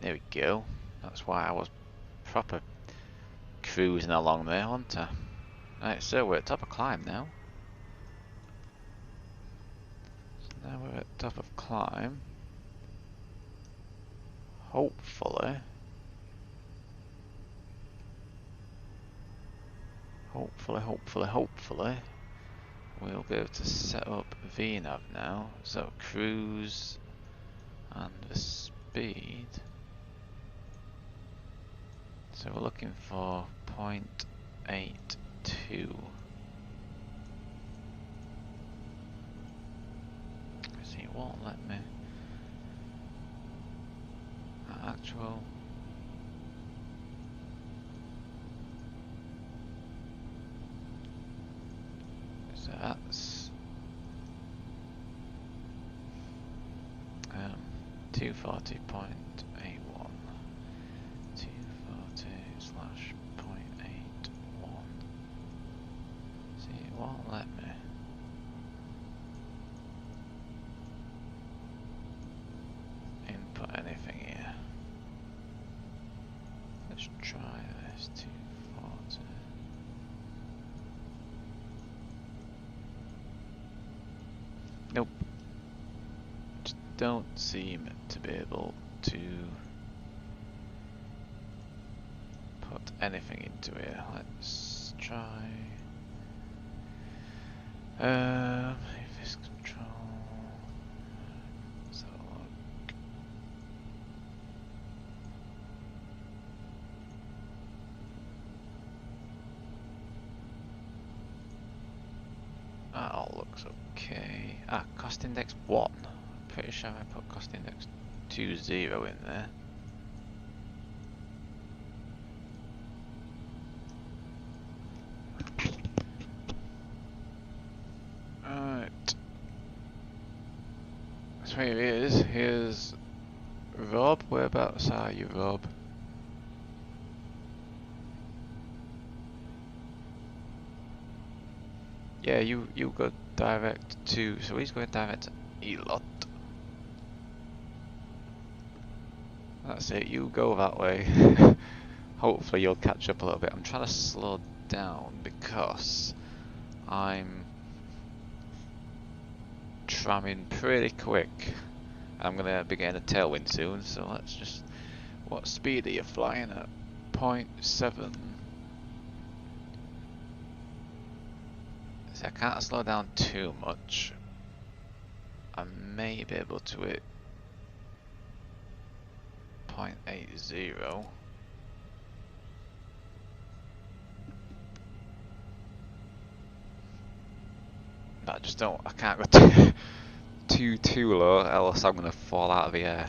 There we go. That's why I was proper cruising along there, wasn't I? Right, so we're at top of climb now. So now we're at top of climb. Hopefully, we'll be able to set up VNAV now. So cruise and the speed. So we're looking for 0.82. See, it won't let me. Actual. So that's 240.81. 240/0.81. See, it won't let me. Input anything here. Let's try this 240. Nope. Just don't seem to be able to put anything into here. Let's try this control. Let's have a look. okay. Ah, cost index 1. Pretty sure I put cost index 20 in there. Alright. So here he is. Here's Rob. Whereabouts are you, Rob? Yeah, you go direct to. So he's going direct to Elot. That's it. You go that way. Hopefully you'll catch up a little bit. I'm trying to slow down because I'm tramming pretty quick. I'm gonna be getting a tailwind soon. So let's just. What speed are you flying at? 0.7. I can't slow down too much. I may be able to hit 0.80. I just don't. I can't go too low, else I'm gonna fall out of the air.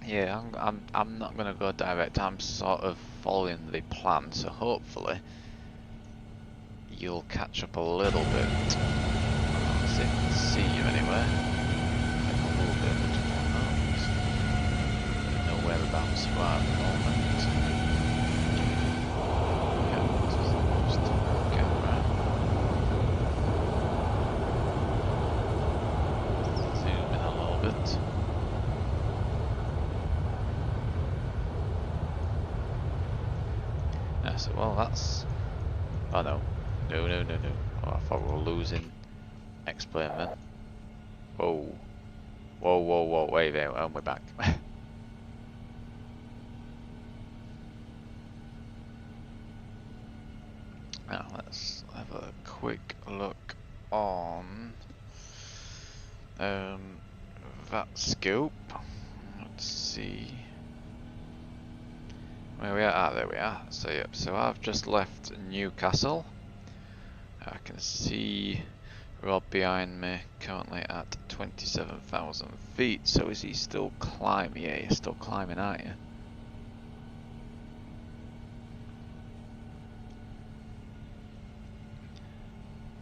Yeah, I'm not gonna go direct. I'm sort of following the plan, so hopefully you'll catch up a little bit. I'll see if I can see you anywhere. Like a little bit, but I don't know whereabouts you are at the moment. Yeah, just camera. Zoom in a little bit. So, well, that's. Oh no. No. Oh, I thought we were losing. Explain then. Whoa. Wait there. Oh, we're back. Now, let's have a quick look on. That scope. Let's see. Where we are? Ah, there we are. So yep. So I've just left Newcastle. I can see Rob behind me, currently at 27,000 feet. So is he still climbing? Yeah, you're still climbing, aren't you?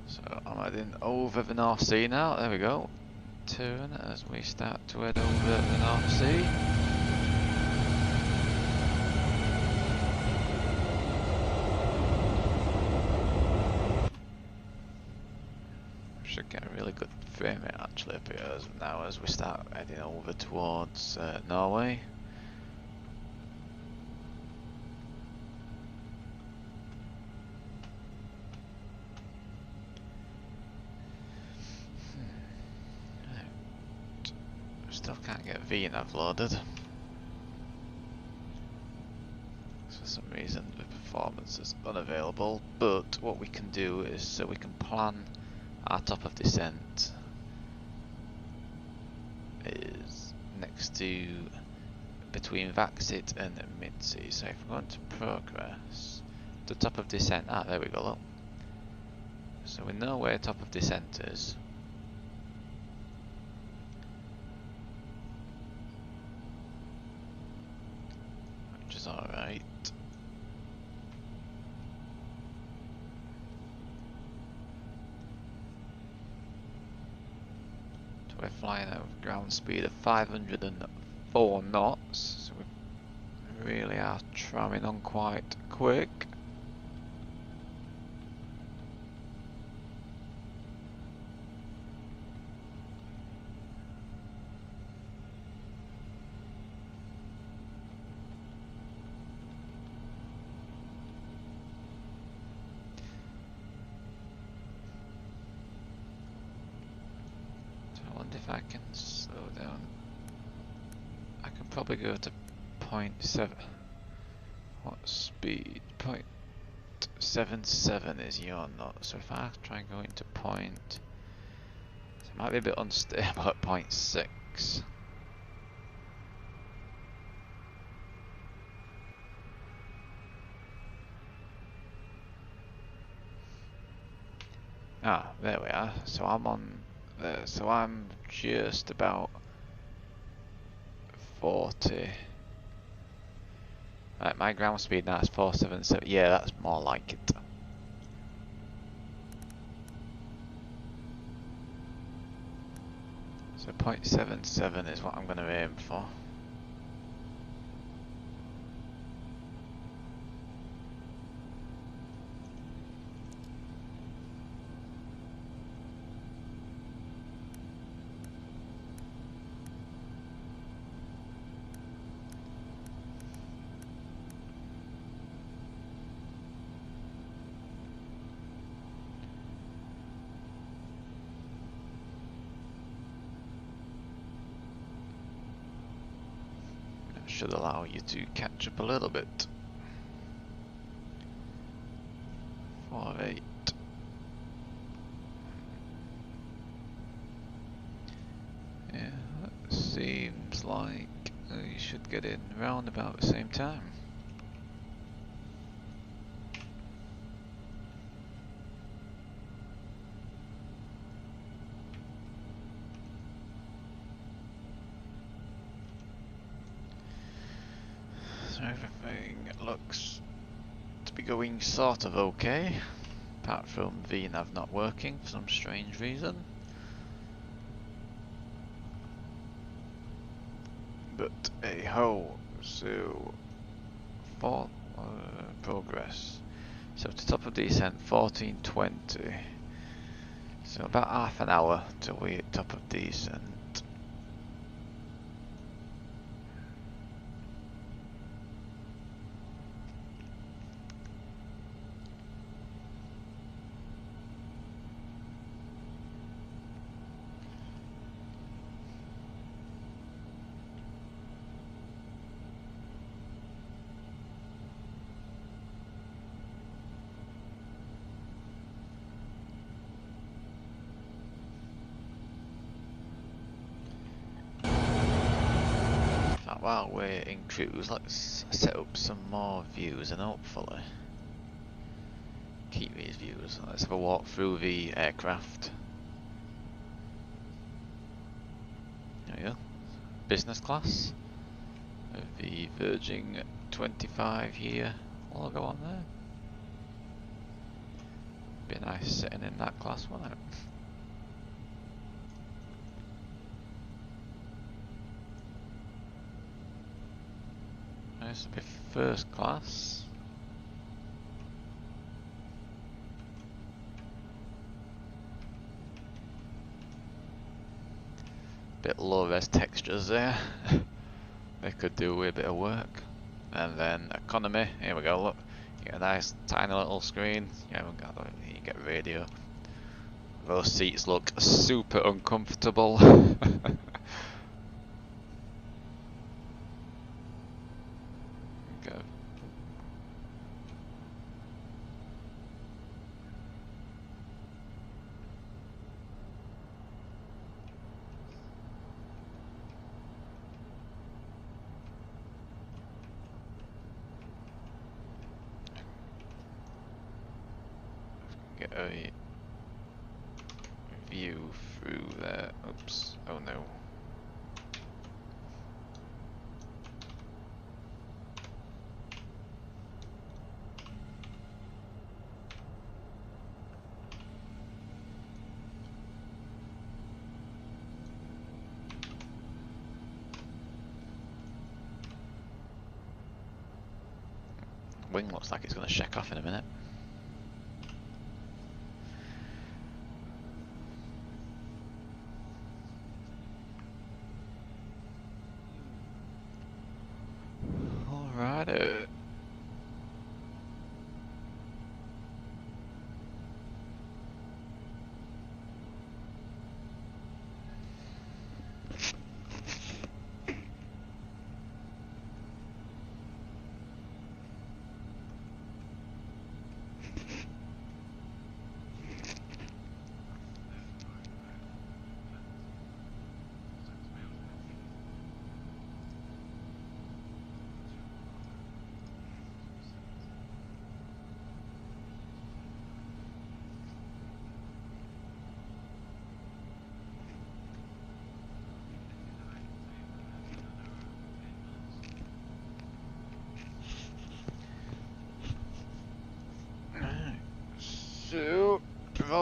So I'm heading over the North Sea now. There we go. Turn as we start to head over the North Sea. Should get a really good frame rate actually up here now as we start heading over towards Norway. Still can't get VNAV loaded. For some reason the performance is unavailable, but what we can do is so we can plan our top of descent is next to between Vatsim and Midsea. So if we're going to progress, the top of descent, there we go, look. So we know where top of descent is. Which is alright. We're flying at a ground speed of 504 knots, so we really are tramming on quite quick. If I can slow down, I can probably go to 0.7. What speed? .77 is your nut, so if I try and go into point, so it might be a bit unstable at 0.6. Ah, there we are. So I'm on there. So I'm just about 40. Right, my ground speed now is 477. Yeah, that's more like it. So 0.77 is what I'm going to aim for. Should allow you to catch up a little bit. 4.8. Yeah, that seems like you should get in round about the same time. So everything looks to be going sort of okay, apart from VNav not working for some strange reason. But hey ho, so for progress. So to top of descent 1420. So about half an hour till we hit top of descent. While we're in cruise, let's set up some more views and hopefully keep these views. Let's have a walk through the aircraft. There we go. Business class. With the Virgin 25 here logo on there. Be nice sitting in that class, wouldn't it? This will be first class. Bit low res textures there. They could do with a bit of work. And then economy, here we go, look. You get a nice tiny little screen. You haven't got that, you get radio. Those seats look super uncomfortable. Get a view through there. Oops. Oh no. Wing looks like it's going to check off in a minute. Alrighty.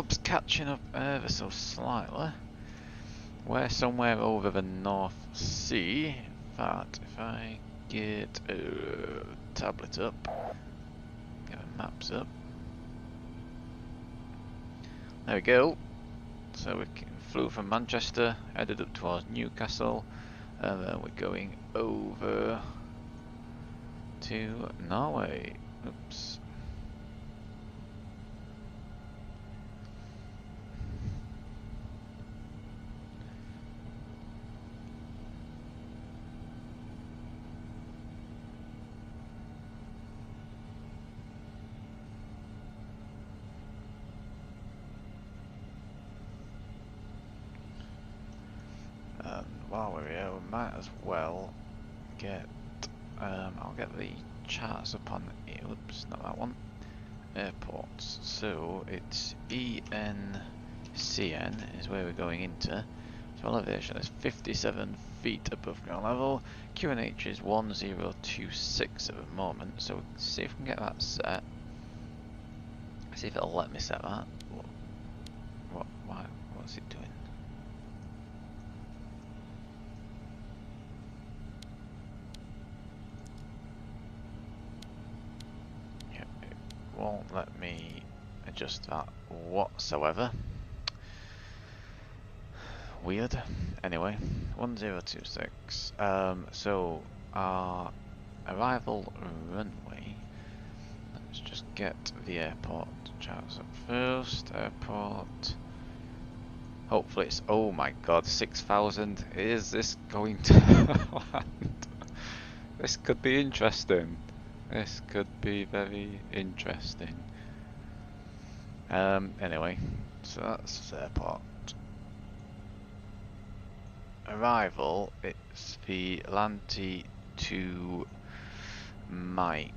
job's catching up ever so slightly. We're somewhere over the North Sea. In fact, if I get a tablet up, get the maps up. There we go. So we flew from Manchester, headed up towards Newcastle, and then we're going over to Norway. Oops. And while we're here, we might as well get I'll get the charts up on, oops, not that one, airports. So it's Encn is where we're going into. So elevation is 57 feet above ground level. QNH is 1026 at the moment. So we'll see if we can get that set. See if it'll let me set that. What's it doing? Won't let me adjust that whatsoever. Weird. Anyway, 1026. So our arrival runway. Let's just get the airport charts up first. Airport. Hopefully it's, oh my god, 6,000. Is this going to land? This could be interesting. This could be very interesting. Anyway, so that's the airport. Arrival, it's the Lanty to Mike.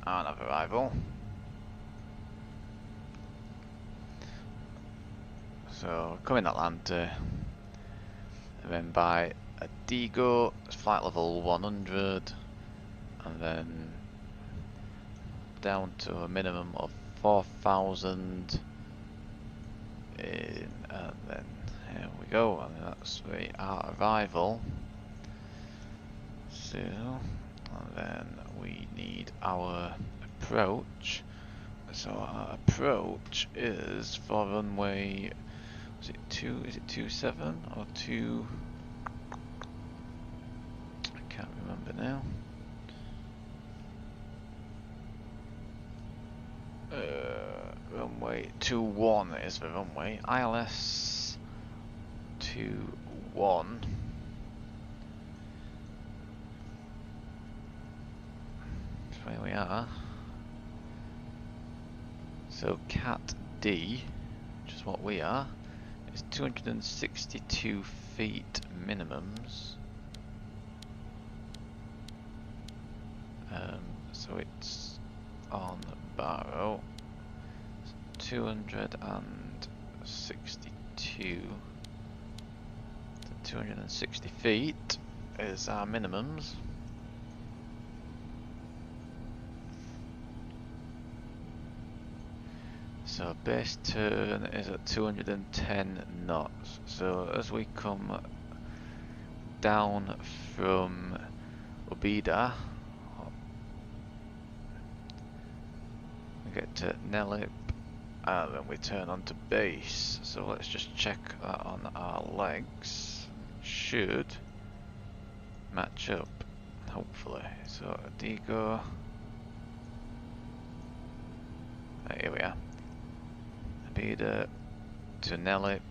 On of arrival. So, coming Atlanta, and then by Adigo, flight level 100. And then down to a minimum of 4,000 in, and then here we go, and that's our arrival. So, and then we need our approach. So our approach is for runway, is it 27 or 2? I can't remember now. Runway 21 is the runway. ILS 21. That's where we are. So Cat D, which is what we are, is 262 feet minimums. So it's on Barrow. 262. 260 feet is our minimums. So base turn is at 210 knots. So as we come down from Ubida, we get to Nelip, and then we turn onto base. So let's just check that on our legs. Should match up, hopefully. So Adigo, here we are. Ubida to Nelip,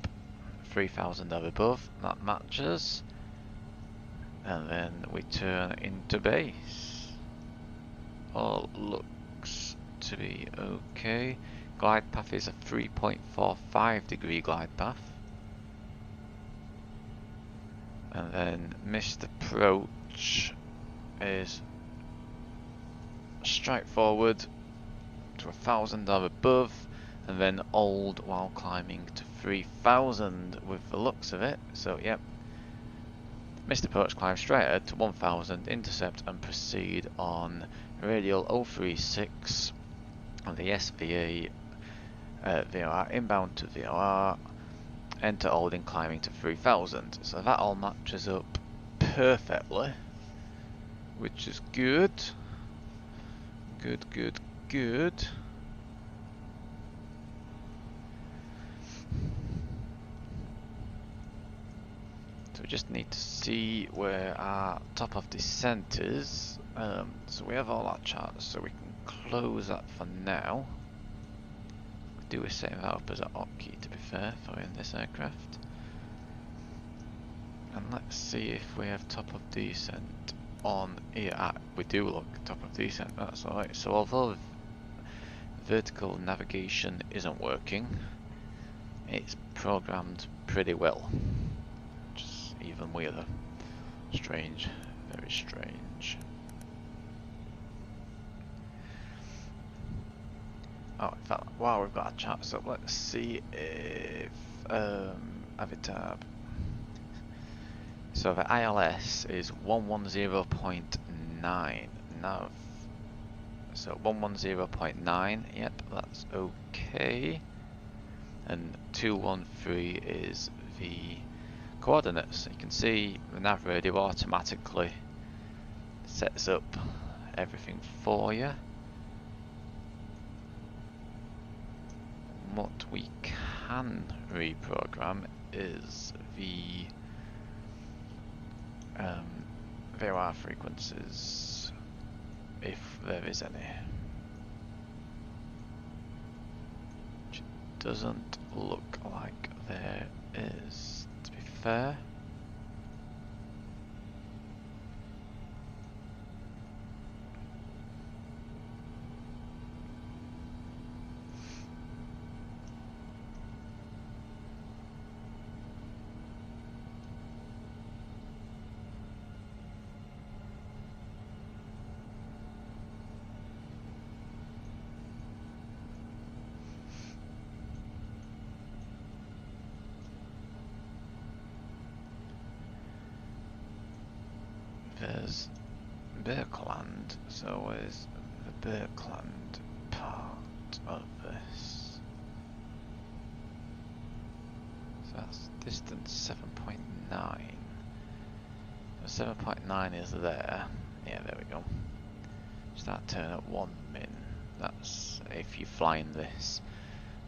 3,000 or above, that matches. And then we turn into base. All looks to be okay. Glide path is a 3.45 degree glide path. And then missed approach is straight forward to 1,000 or above, and then hold while climbing to 3,000 with the looks of it. So yep, missed approach, climb straight ahead to 1,000, intercept and proceed on radial 036 on the SVA VOR, inbound to VOR, enter holding climbing to 3000. So that all matches up perfectly, which is good. Good. So we just need to see where our top of descent is. So we have all our charts, so we can close that for now. We do set that up as an hotkey, to be fair, for in this aircraft. And let's see if we have top of descent on here. We do look top of descent, that's alright. So although vertical navigation isn't working, it's programmed pretty well. Just even weirder. Strange, very strange. Oh, in fact, while we've got our charts up, let's see if Avitab. So the ILS is 110.9 nav. So 110.9, yep, that's okay. And 213 is the coordinates. You can see the nav radio automatically sets up everything for you. What we can reprogram is the VOR frequencies, if there is any. Which doesn't look like there is, to be fair. There's Birkland, so where's the Birkland part of this? So that's distance 7.9. So 7.9 is there. Yeah, there we go. Start turn at 1 min. That's if you fly in this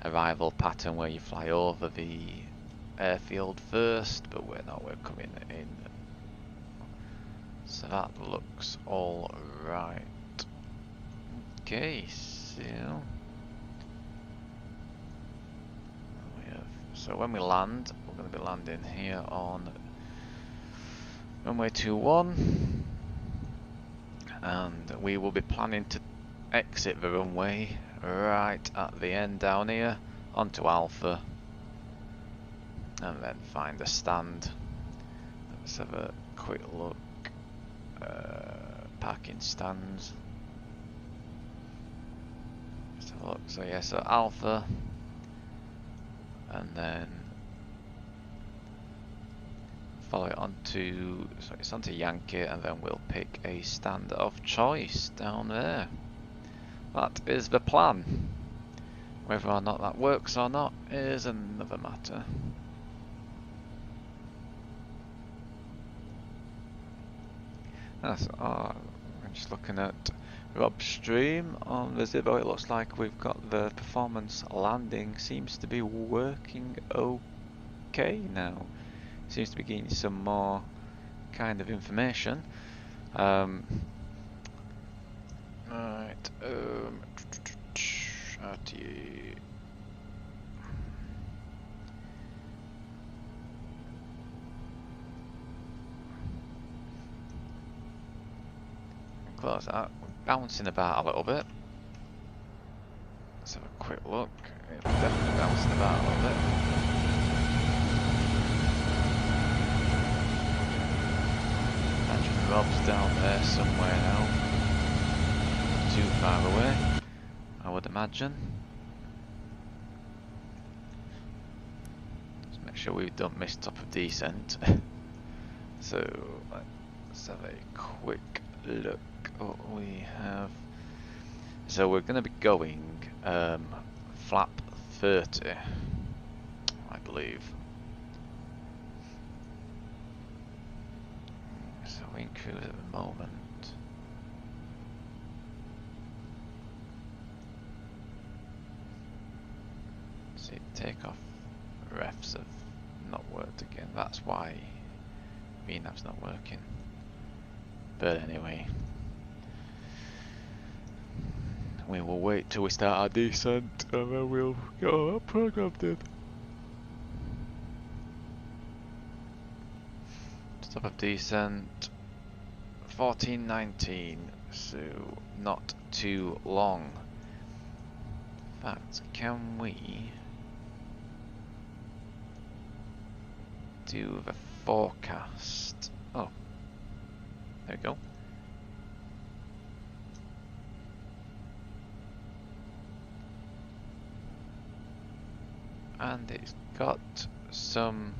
arrival pattern where you fly over the airfield first, but we're not, we're coming in. So that looks all right. Okay, so when we land, we're going to be landing here on runway 21, and we will be planning to exit the runway right at the end down here onto Alpha, and then find a stand. Let's have a quick look. Parking stands. Let's have a look. So yeah, so Alpha, and then follow it onto, so it's onto Yankee, and then we'll pick a stand of choice down there. That is the plan. Whether or not that works or not is another matter. I'm just looking at Rob's stream on the Zibo. It looks like we've got the performance landing seems to be working okay now. Seems to be getting some more kind of information. Right, RTA. Close that. We're bouncing about a little bit. Let's have a quick look. It's definitely bouncing about a little bit. Imagine Rob's down there somewhere now. Not too far away, I would imagine. Just make sure we don't miss top of descent. So let's have a quick look what we have. So we're going to be going flap 30, I believe. So we're in cruise at the moment. See, takeoff refs have not worked again. That's why VNAV's not working. But anyway, we will wait till we start our descent and then we'll get all that programmed in. Stop of descent 14:19, so not too long. In fact, can we do the forecast? Oh, there we go. And it's got some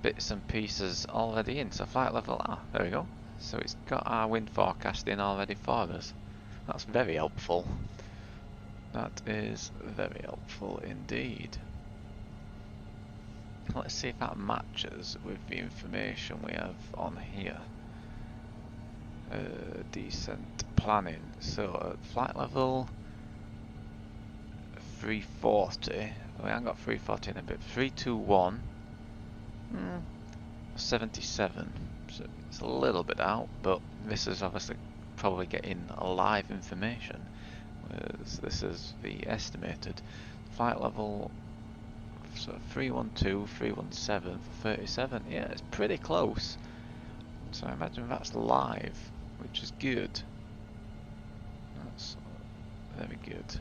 bits and pieces already in, so flight level, there we go. So it's got our wind forecast in already for us. That's very helpful. That is very helpful indeed. Let's see if that matches with the information we have on here. Descent planning. So flight level 340. We haven't got 340 in a bit. 321. 77. So it's a little bit out, but this is obviously probably getting live information. Whereas this is the estimated flight level. So 312, 317 for 37. Yeah, it's pretty close. So I imagine that's live, which is good. That's very good.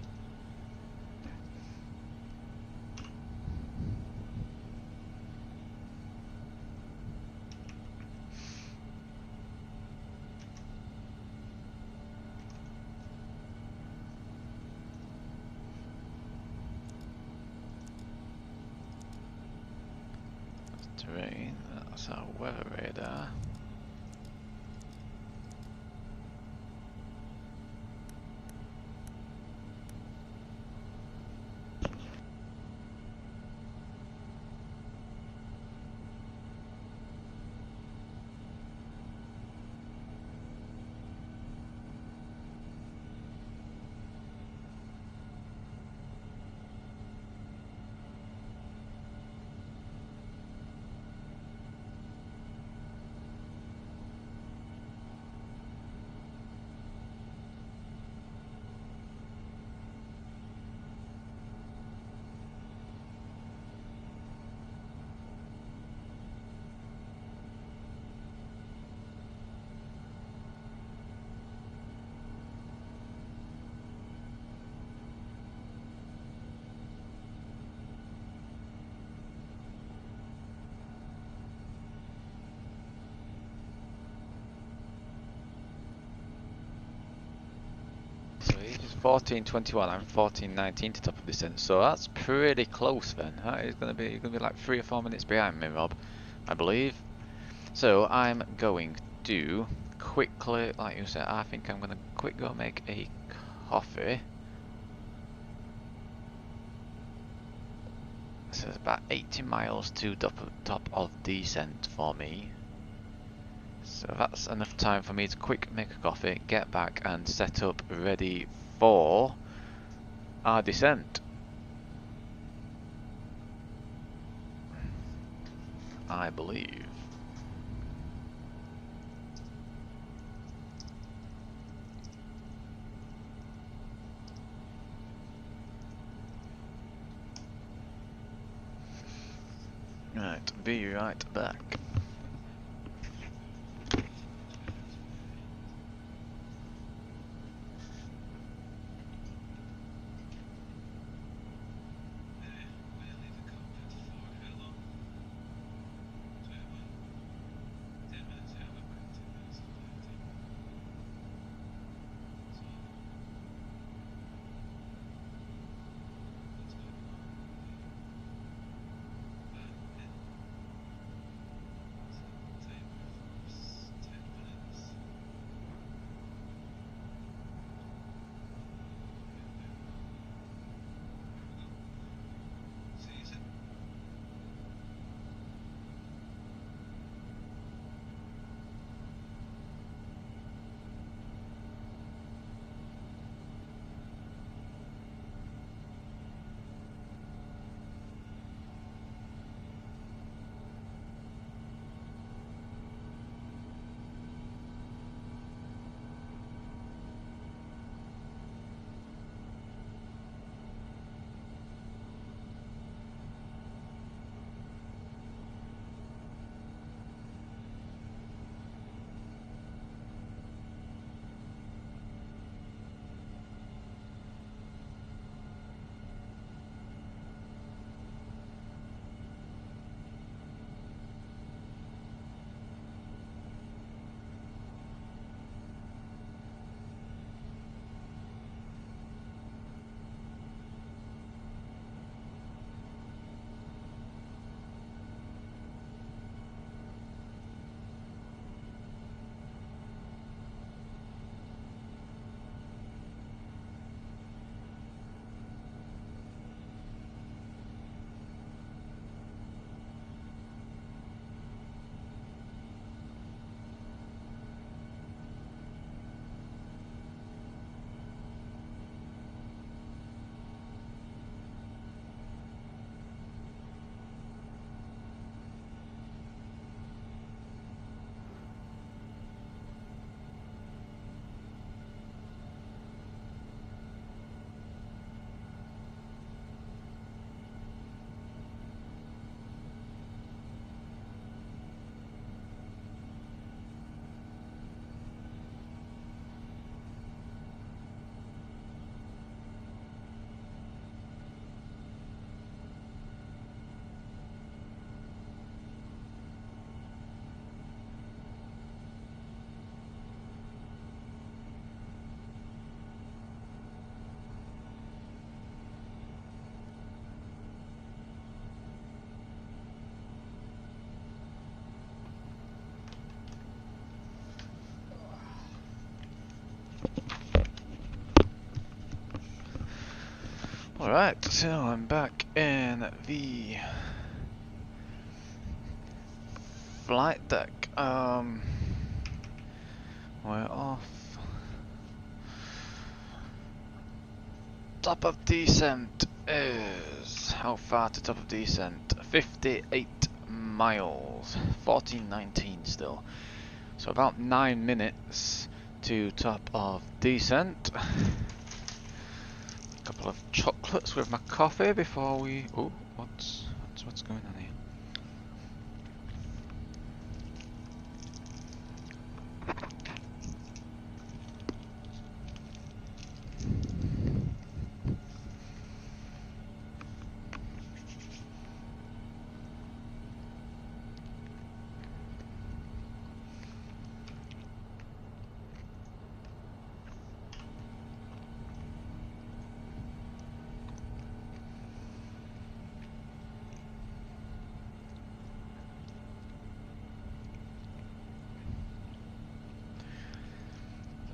Terrain, that's our weather radar. So he's 14:21. I'm 14:19 to top of descent. So that's pretty close then. That is going to be like 3 or 4 minutes behind me, Rob, I believe. So I'm going to quickly, like you said, I think I'm going to quick go make a coffee. So it's about 80 miles to top of descent for me. So that's enough time for me to quick make a coffee, get back and set up ready for our descent. I believe. Right, be right back. Alright, so I'm back in the flight deck. We're off. Top of descent is... how far to top of descent? 58 miles. 1419 still. So about 9 minutes to top of descent. A couple of chocolates with my coffee before we... oh, what's going on here?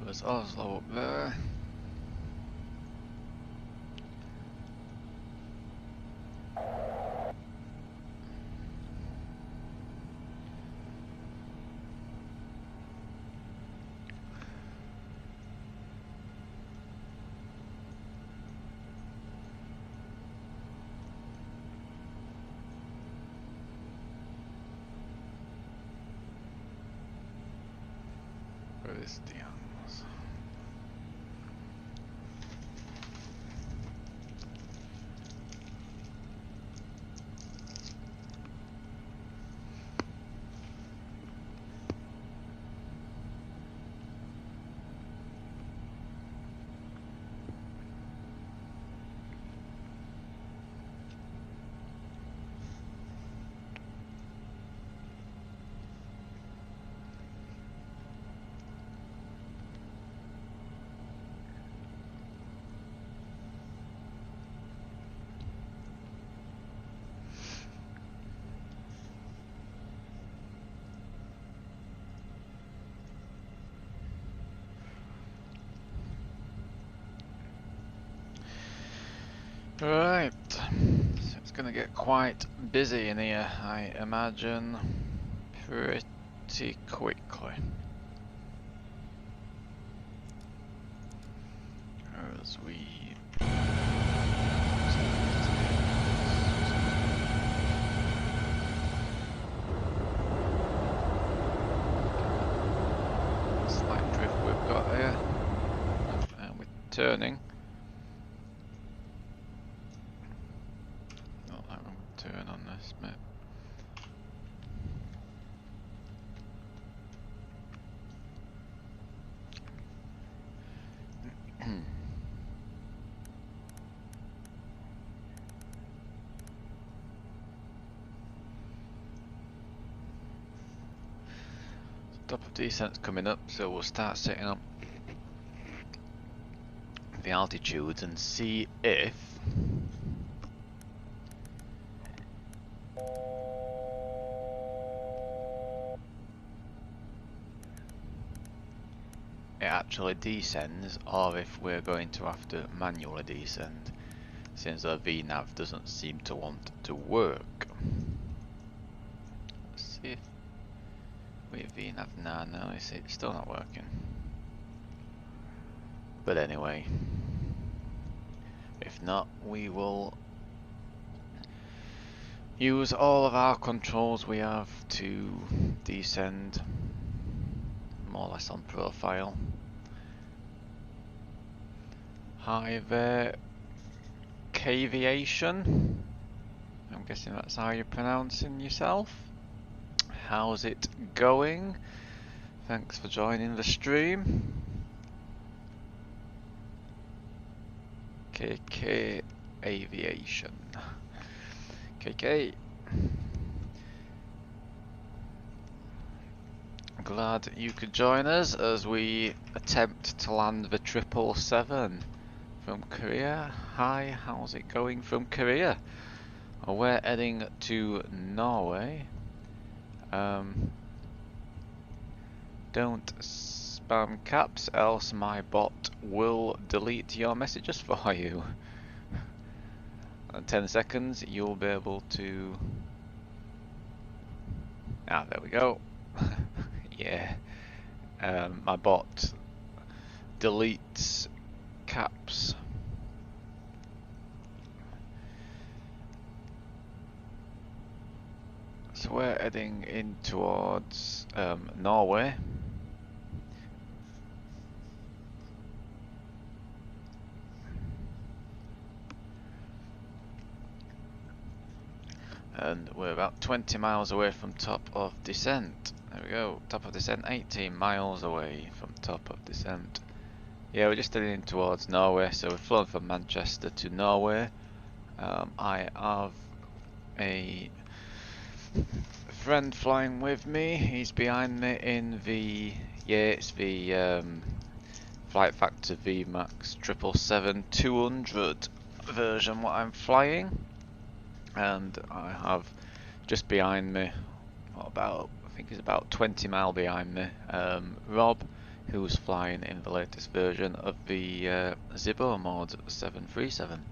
There's Oslo up there. Where is the animals? Right, so it's gonna get quite busy in here, I imagine, pretty quickly. As we... slight drift we've got here, and we're turning. Turn on this map. Top of descent's coming up, so we'll start setting up the altitudes and see if it actually descends, or if we're going to have to manually descend, since our VNav doesn't seem to want to work. Let's see if we VNav now. No, it's still not working. But anyway, if not, we will use all of our controls we have to descend more or less on profile. Hi there, Caviation. I'm guessing that's how you're pronouncing yourself. How's it going? Thanks for joining the stream. KK Aviation. KK. Glad you could join us as we attempt to land the 777 from Korea. Hi, how's it going from Korea? We're heading to Norway. Don't spam caps, else my bot will delete your messages for you. in 10 seconds you'll be able to... Ah, there we go. Yeah, my bot deletes caps. So we're heading in towards Norway. And we're about 20 miles away from top of descent. There we go, top of descent, 18 miles away from top of descent. Yeah, we're just heading in towards Norway, so we've flown from Manchester to Norway. I have a friend flying with me. He's behind me in the, yeah, it's the Flight Factor VMAX 777-200 version what I'm flying. And I have just behind me, about, I think he's about 20 mile behind me, Rob, who's flying in the latest version of the Zibbo mod 737.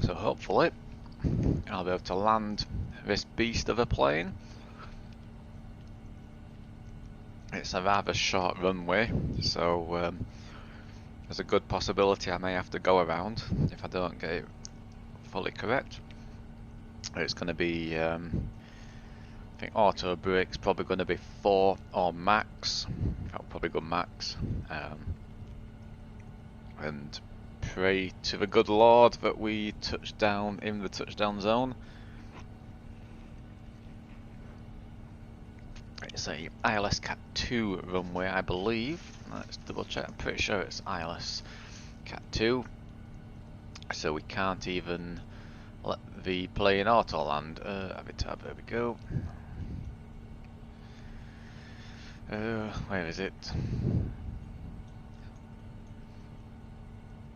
So hopefully I'll be able to land this beast of a plane. It's a rather short runway, so there's a good possibility I may have to go around if I don't get it fully correct. It's going to be, I think auto brake's probably going to be 4 or max. I'll probably go max. And pray to the good Lord that we touch down in the touchdown zone. It's a ILS Cat 2 runway, I believe. Let's double check. I'm pretty sure it's ILS Cat 2. So we can't even let the plane auto land. Habitat, there we go. Where is it?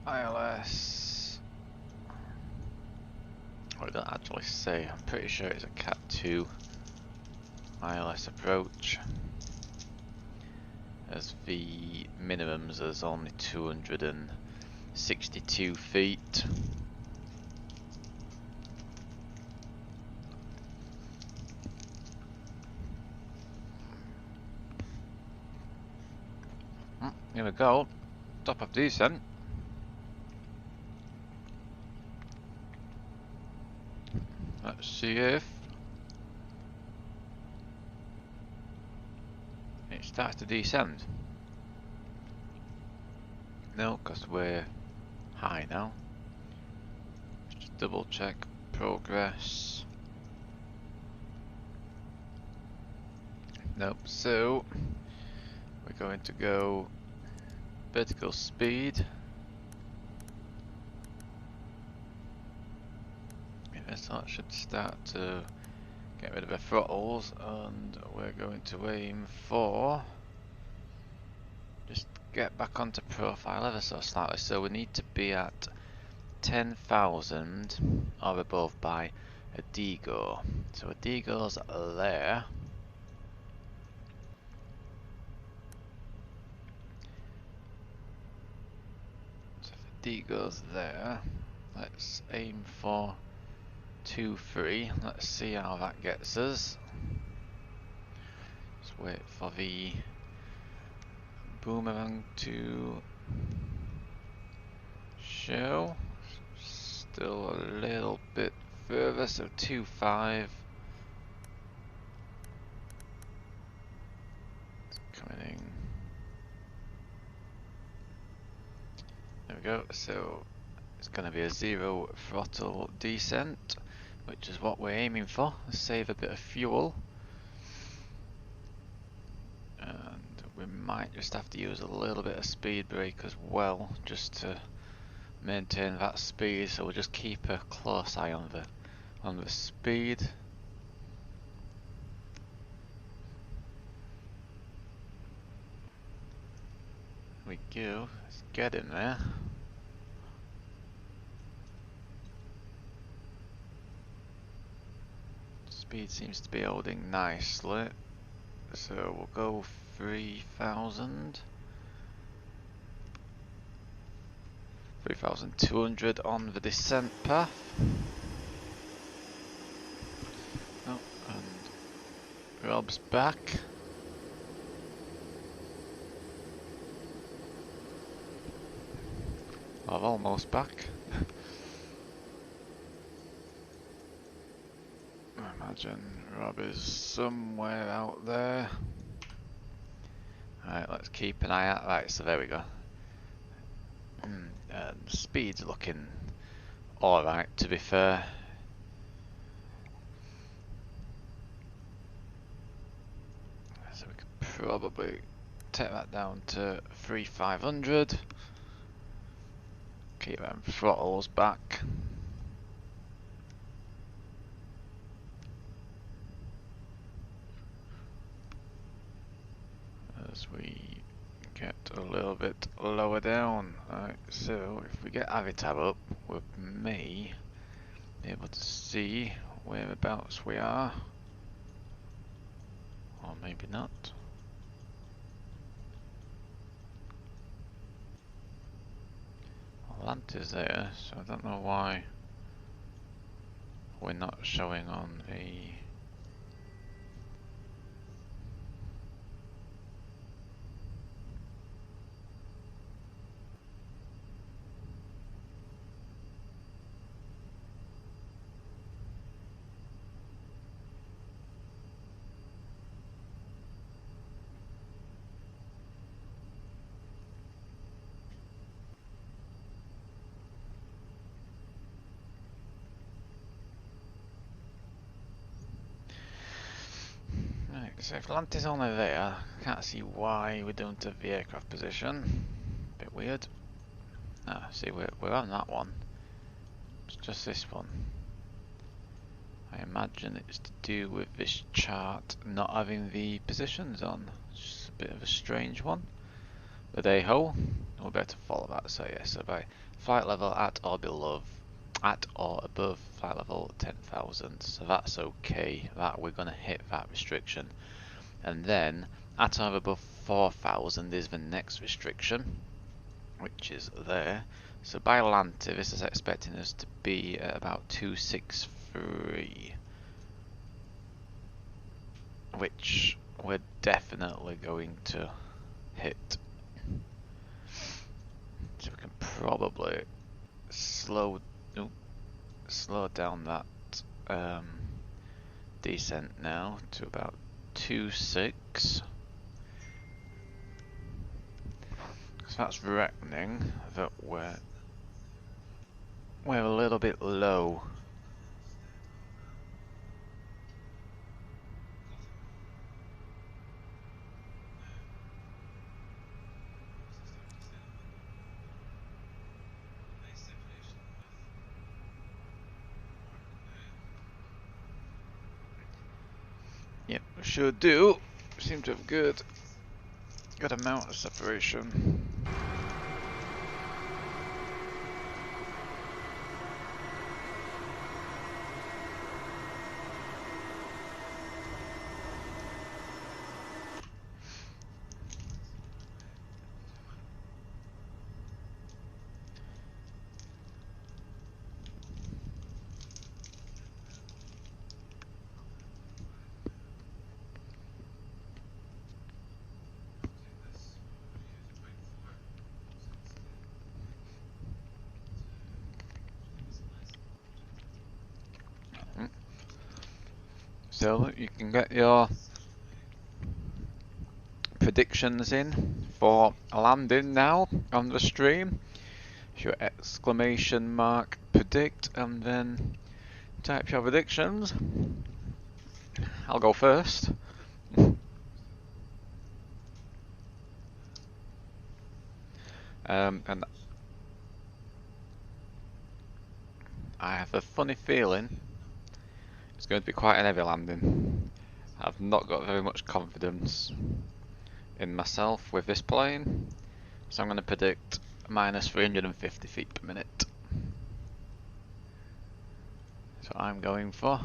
ILS. Oh, it doesn't actually say. I'm pretty sure it's a Cat 2 ILS approach. As the minimums is only 262 feet. Here we go, top of descent. Let's see if it starts to descend. No, because we're high now. Just double check progress. Nope, so we're going to go vertical speed. So that should start to get rid of the throttles, and we're going to aim for just get back onto profile ever so slightly. So we need to be at 10,000 or above by a DGO. So a DGO's there. So if a DGO's there, let's aim for 2-3. Let's see how that gets us. Just wait for the boomerang to show. Still a little bit further, so 2-5. It's coming in. There we go. So it's going to be a 0 throttle descent, which is what we're aiming for. Save a bit of fuel. And we might just have to use a little bit of speed brake as well, just to maintain that speed. So we'll just keep a close eye on the speed. go. Let's get in there. Speed seems to be holding nicely. So we'll go 3,000. 3,200 on the descent path. Oh, and Rob's back. I'm almost back. I imagine Rob is somewhere out there. Alright, let's keep an eye out. Right, so there we go. Speed's looking alright, to be fair. So we could probably take that down to 3,500. Keep them throttles back. As we get a little bit lower down. Right, so if we get Avitab up, we may be able to see whereabouts we are. Or maybe not. Land is there, so I don't know why we're not showing on the... So if land is only there, I can't see why we don't have the aircraft position. Bit weird. Ah, see, we're on that one. It's just this one. I imagine it's to do with this chart not having the positions on. It's just a bit of a strange one. But hey ho, we'll be able to follow that. So yeah, so by flight level at or above flight level 10,000. So that's okay. That we're gonna hit that restriction. And then at or above 4,000 is the next restriction, which is there. So by Lantive, this is expecting us to be at about 263, which we're definitely going to hit. So we can probably slow down that descent now to about 2.6. So that's reckoning that we're a little bit low. Yep, we should do. Seem to have good amount of separation. So you can get your predictions in for a landing now on the stream. Your exclamation mark predict and then type your predictions. I'll go first. And I have a funny feeling it's going to be quite an heavy landing. I've not got very much confidence in myself with this plane, So I'm going to predict minus 350 feet per minute. That's what I'm going for.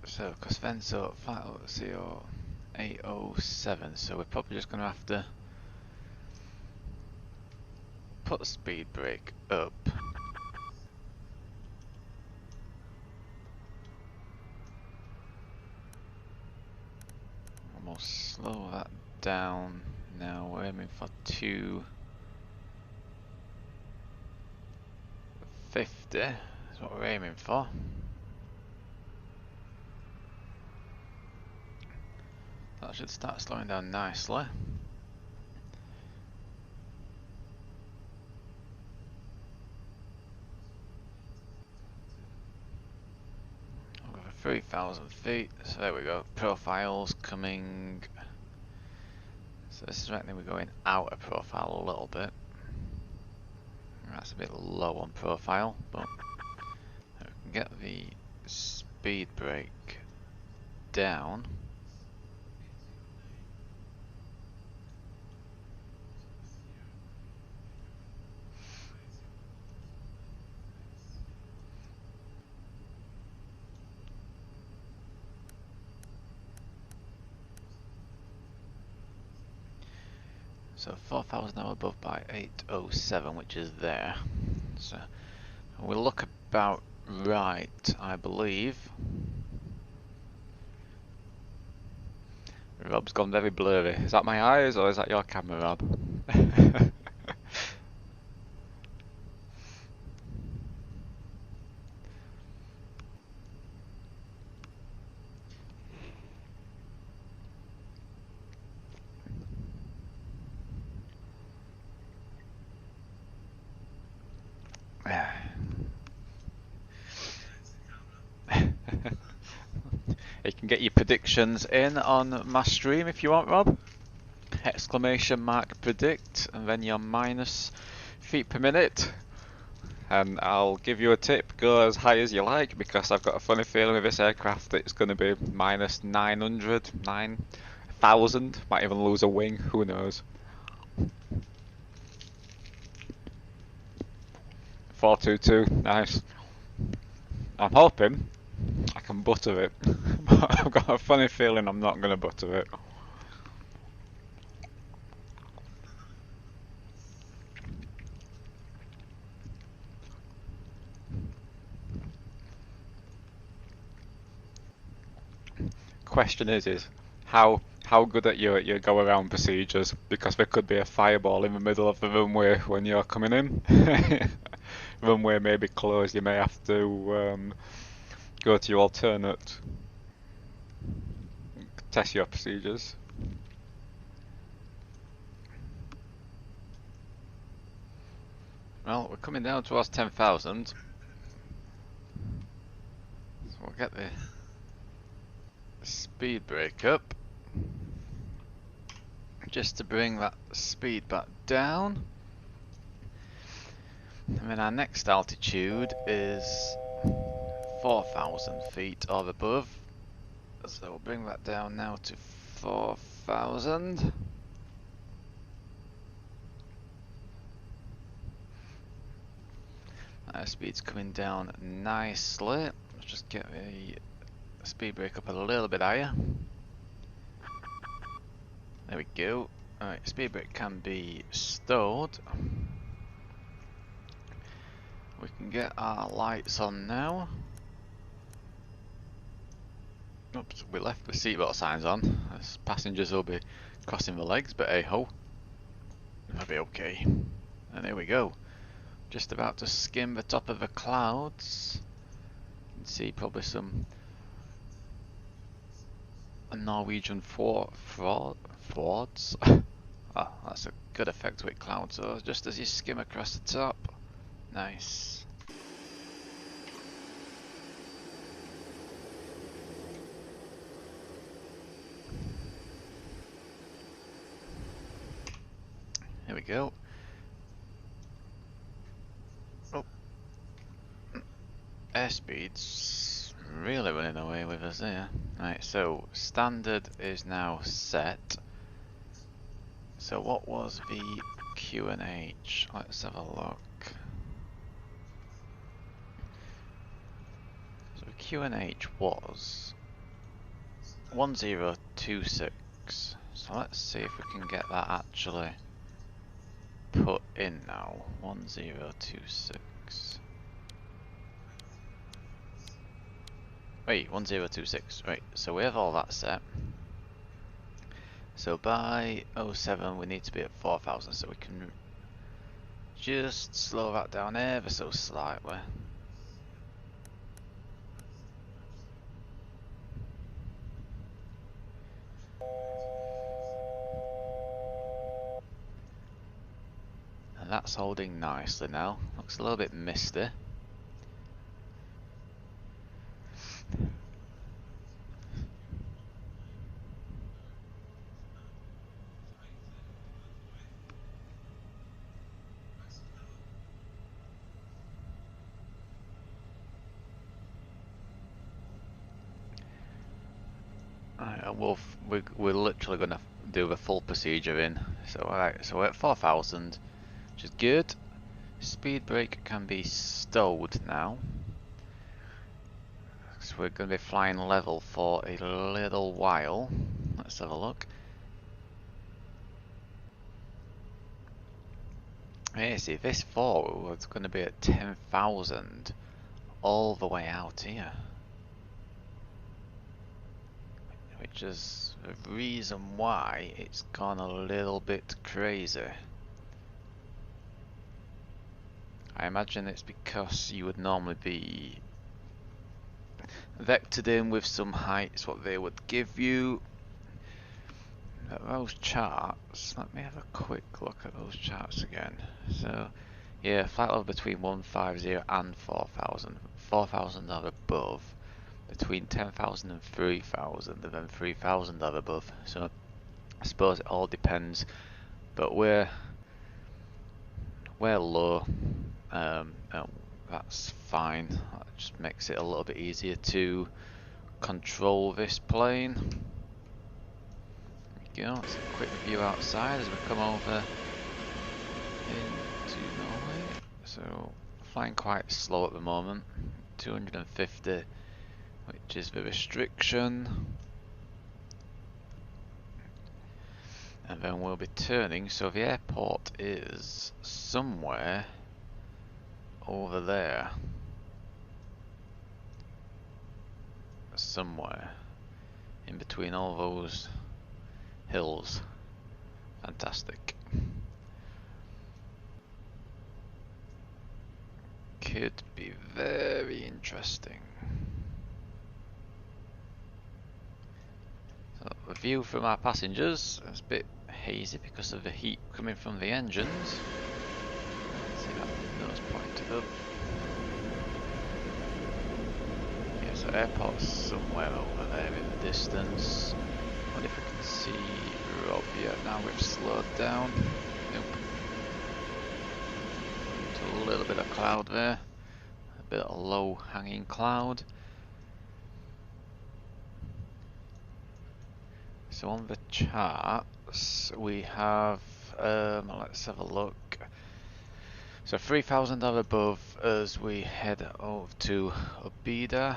So, because Venzo 807, so we're probably just going to have to put the speed brake up. And we'll slow that down now. We're aiming for 250, is what we're aiming for. That should start slowing down nicely. Over 3,000 feet, so there we go. Profiles coming. So this is right now we're going out of profile a little bit. That's a bit low on profile, but we can get the speed brake down. So 4,000 now above by 807, which is there. So we'll look about right, I believe. Rob's gone very blurry. Is that my eyes or is that your camera, Rob? You can get your predictions in on my stream if you want, Rob. Exclamation mark predict and then your minus feet per minute. And I'll give you a tip, go as high as you like, because I've got a funny feeling with this aircraft that it's going to be minus 900, 9,000, might even lose a wing, who knows. 422, nice. I'm hoping I can butter it, but I've got a funny feeling I'm not going to butter it. Question is how good at your go around procedures, because there could be a fireball in the middle of the runway when you're coming in. Runway may be closed, you may have to go to your alternate. Test your procedures. Well, we're coming down towards 10,000. So we'll get the speed brake up. Just to bring that speed back down. And then our next altitude is 4,000 feet or above. So we'll bring that down now to 4,000. Our speed's coming down nicely. Let's just get the speed brake up a little bit higher. There we go. Alright, speed brake can be stored. We can get our lights on now. Oops, we left the seatbelt signs on, as passengers will be crossing the legs, but hey ho, that'll be okay. And there we go. Just about to skim the top of the clouds. You can see probably some Norwegian fjords. Oh, that's a good effect with cloud, so just as you skim across the top. Nice. Here we go. Oh, airspeed's really running away with us there. Right, so standard is now set. So what was the Q&H? Let's have a look. So Q&H was 1026. So let's see if we can get that actually put in now. 1026. Wait, 1026. Right, so we have all that set. So by 07 we need to be at 4000, so we can just slow that down ever so slightly. And that's holding nicely now. Looks a little bit misty. We're literally gonna do the full procedure in. So alright, so we're at 4000, which is good. Speed brake can be stowed now. So we're gonna be flying level for a little while. Let's have a look. Hey, see, this fall was gonna be at 10,000 all the way out here. Which is the reason why it's gone a little bit crazy. I imagine it's because you would normally be vectored in with some heights, what they would give you. Those charts, let me have a quick look at those charts again. So, yeah, flight level between 150 and 4000. 4000 are above. Between 10,000 and 3,000, and then 3,000 are above. So I suppose it all depends, but we're low. That's fine. That just makes it a little bit easier to control this plane. There we go. Let's have a quick view outside as we come over into Norway. So flying quite slow at the moment. 250. Which is the restriction, and then we'll be turning, so the airport is somewhere over there, somewhere in between all those hills. Fantastic. Could be very interesting. The view from our passengers is a bit hazy because of the heat coming from the engines. See that nose pointed up. Yeah, so airport's somewhere over there in the distance. I wonder if we can see Rob. Yeah, now we've slowed down. Nope. Into a little bit of cloud there. A bit of low hanging cloud. So on the charts we have, let's have a look. So 3,000 are above as we head over to Obida,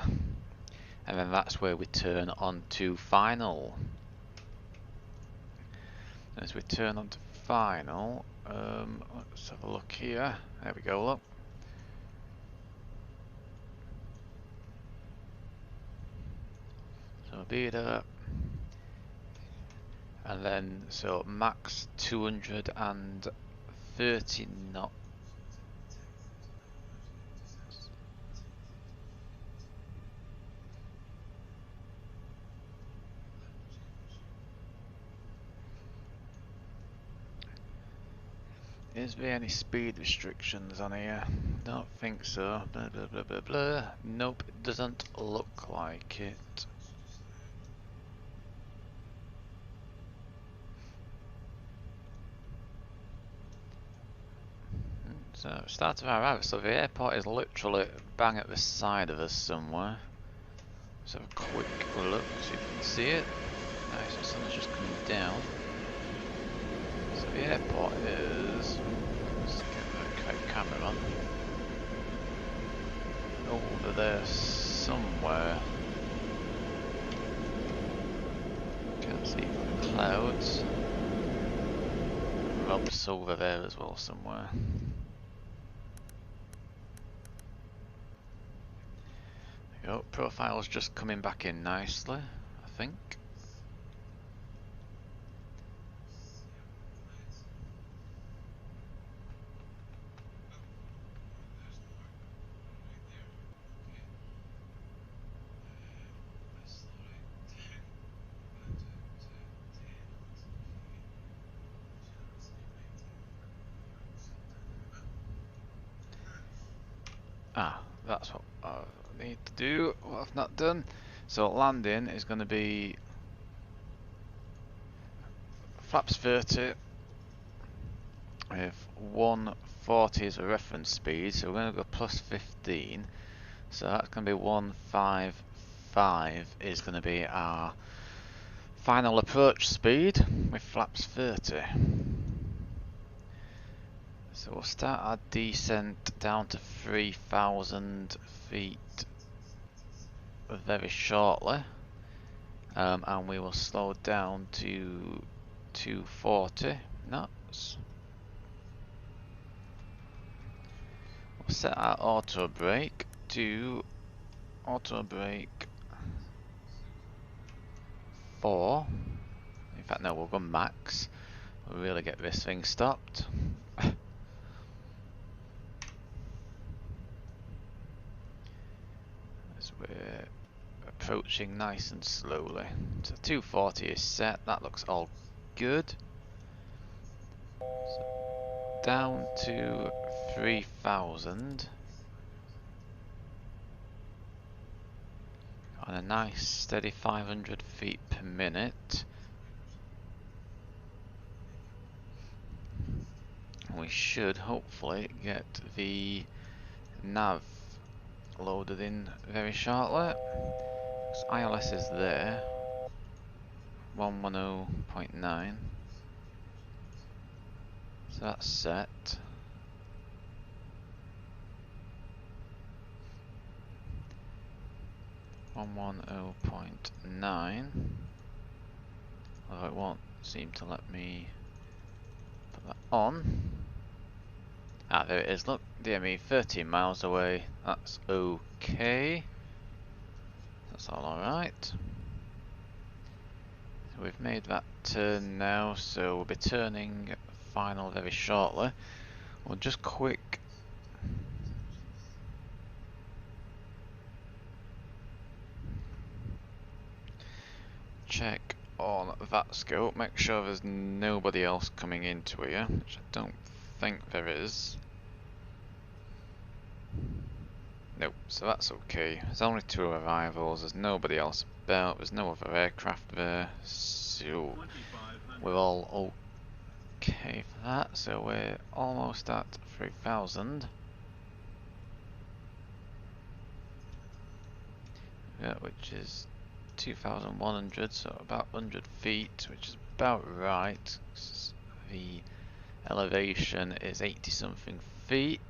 and then that's where we turn on to final. As we turn on to final, let's have a look here. There we go, look. So Obida. And then, so max 230 knots. Is there any speed restrictions on here? Don't think so. Blah blah blah blah blah. Nope, it doesn't look like it. So, start of our route. So the airport is literally bang at the side of us somewhere. Let's have a quick look, see if you can see it. Nice, the sun is just coming down. So the airport is... Let's get the correct camera on. Over there somewhere. Can't see from the clouds. Rob's over there as well somewhere. There you go, profile's just coming back in nicely, I think. Ah, that's what I need to do, what I've not done. So landing is going to be flaps 30 with 140 as a reference speed, so we're going to go plus 15. So that's going to be 155 is going to be our final approach speed with flaps 30. So we'll start our descent down to 3,000 feet very shortly, and we will slow down to 240 knots. We'll set our auto brake to auto brake 4. In fact, no, we'll go max. We'll really get this thing stopped. As we're approaching nice and slowly. So 240 is set, that looks all good. So down to 3,000 on a nice steady 500 feet per minute. We should hopefully get the nav loaded in very shortly. So ILS is there, 110.9. So that's set. .9, although it won't seem to let me put that on. Ah, there it is, look, DME 13 miles away, that's okay. That's all alright. So we've made that turn now, so we'll be turning final very shortly. We'll just quick check on that scope, make sure there's nobody else coming into here, which I don't think there is. Nope, so that's okay. There's only 2 arrivals, there's nobody else about, there's no other aircraft there, so we're all okay for that. So we're almost at 3,000. Yeah, which is 2,100, so about 100 feet, which is about right. The elevation is 80 something feet.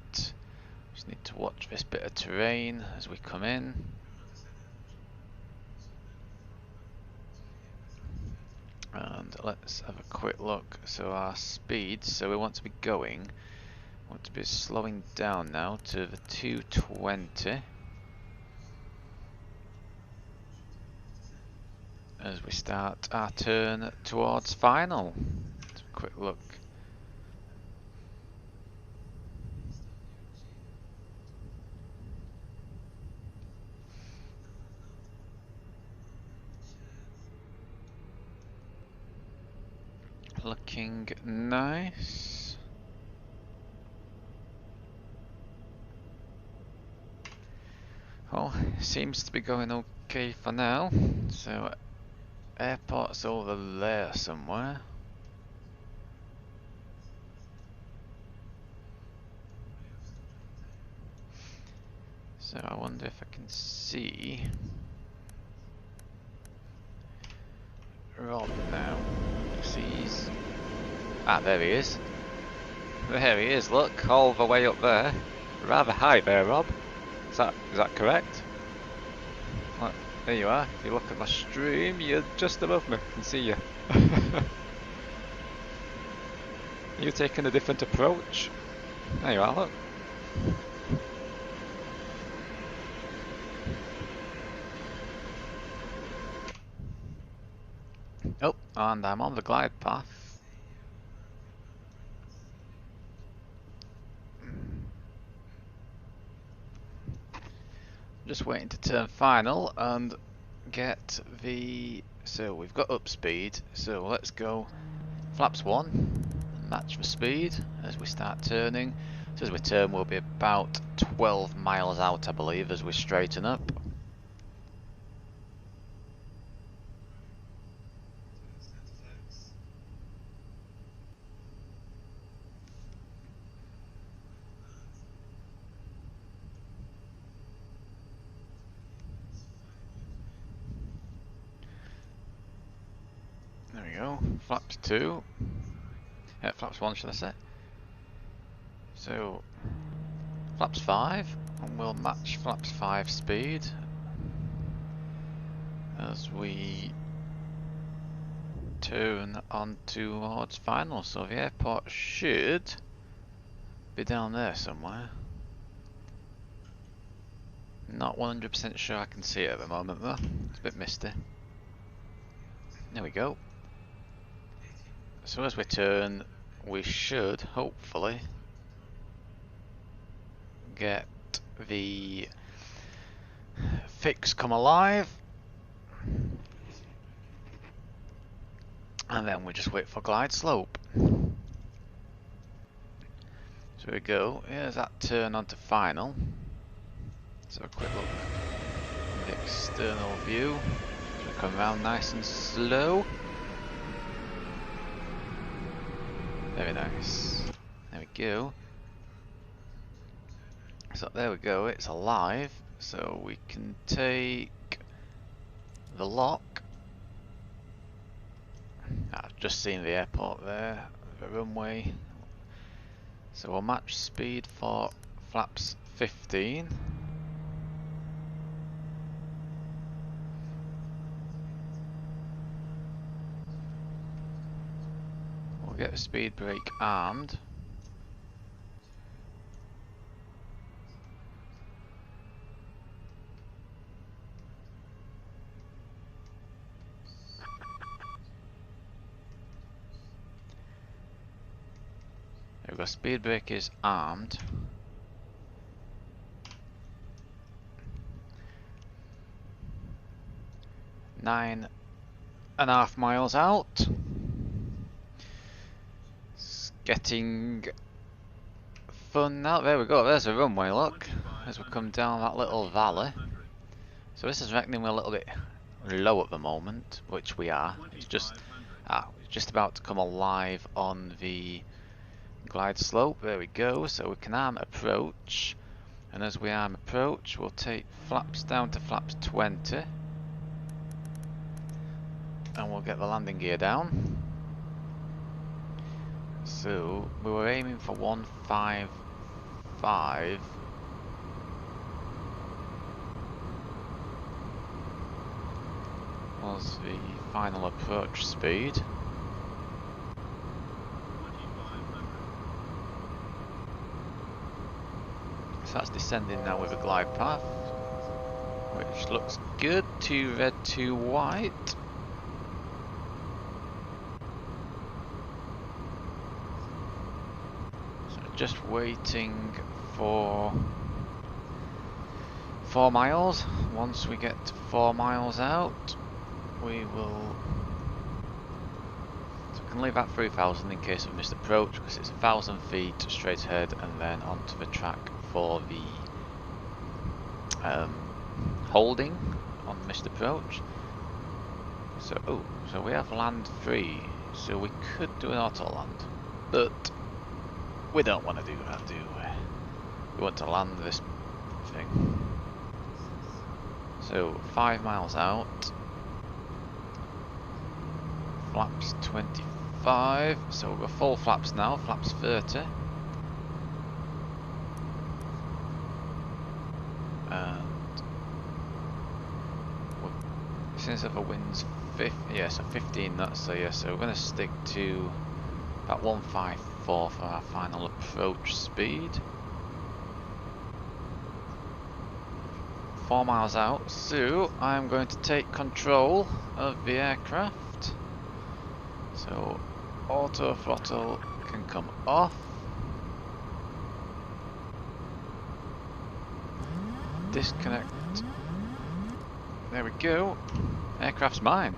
Just need to watch this bit of terrain as we come in. And let's have a quick look. So our speed, so we want to be slowing down now to the 220. As we start our turn towards final. Let's have a quick look. Looking nice. Well, seems to be going okay for now. So, airport's over there somewhere. So I wonder if I can see Rob now. Sees. Ah, there he is. There he is, look, all the way up there. Rather high there, Rob. Is that correct? Look, there you are. If you look at my stream, you're just above me. I can see you. You're taking a different approach. There you are, look. Oh, and I'm on the glide path. Just waiting to turn final and get the... So we've got up speed, so let's go flaps 1, match the speed as we start turning. So as we turn we'll be about 12 miles out I believe as we straighten up. There we go, flaps 2, flaps 1 should I say. So flaps 5 and we'll match flaps 5 speed as we turn on towards final. So the airport should be down there somewhere. Not 100% sure I can see it at the moment though, it's a bit misty. There we go. So as we turn, we should hopefully get the fix come alive, and then we just wait for glide slope. So here we go, here's that turn onto final. So a quick look at the external view. So we come around nice and slow. Very nice. There we go. So there we go, it's alive. So we can take the lock. I've just seen the airport there, the runway. So we'll match speed for flaps 15. We'll get the speed brake armed. There we go, speed brake is armed. Nine and a half miles out. It's getting fun now. There we go, there's a runway, look, as we come down that little valley. So this is reckoning we're a little bit low at the moment, which we are. It's just about to come alive on the glide slope. There we go, so we can arm approach, and as we arm approach we'll take flaps down to flaps 20 and we'll get the landing gear down. So we were aiming for 155. Was the final approach speed. So that's descending now with a glide path, which looks good. 2 red, 2 white. So just waiting for 4 miles. Once we get to 4 miles out, we will. So we can leave at 3,000 in case of missed approach, because it's 1,000 feet straight ahead and then onto the track for the holding on missed approach. So, so we have land free, so we could do an auto land, but we don't want to do that, do we? We want to land this thing. So 5 miles out, flaps 25, so we're full flaps now, flaps 30. And since the wind's 15 knots, so yeah, so we're going to stick to about 154 for our final approach speed. 4 miles out, so I'm going to take control of the aircraft. So auto throttle can come off. Disconnect. There we go. Aircraft's mine.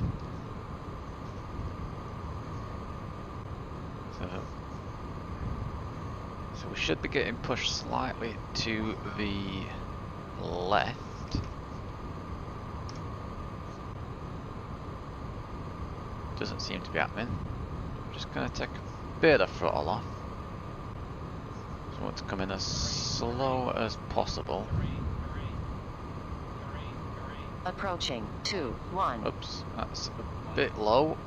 So we should be getting pushed slightly to the left. Doesn't seem to be happening. I'm just going to take a bit of throttle off. So I want to come in as slow as possible. Approaching 2-1. Oops, that's a bit low.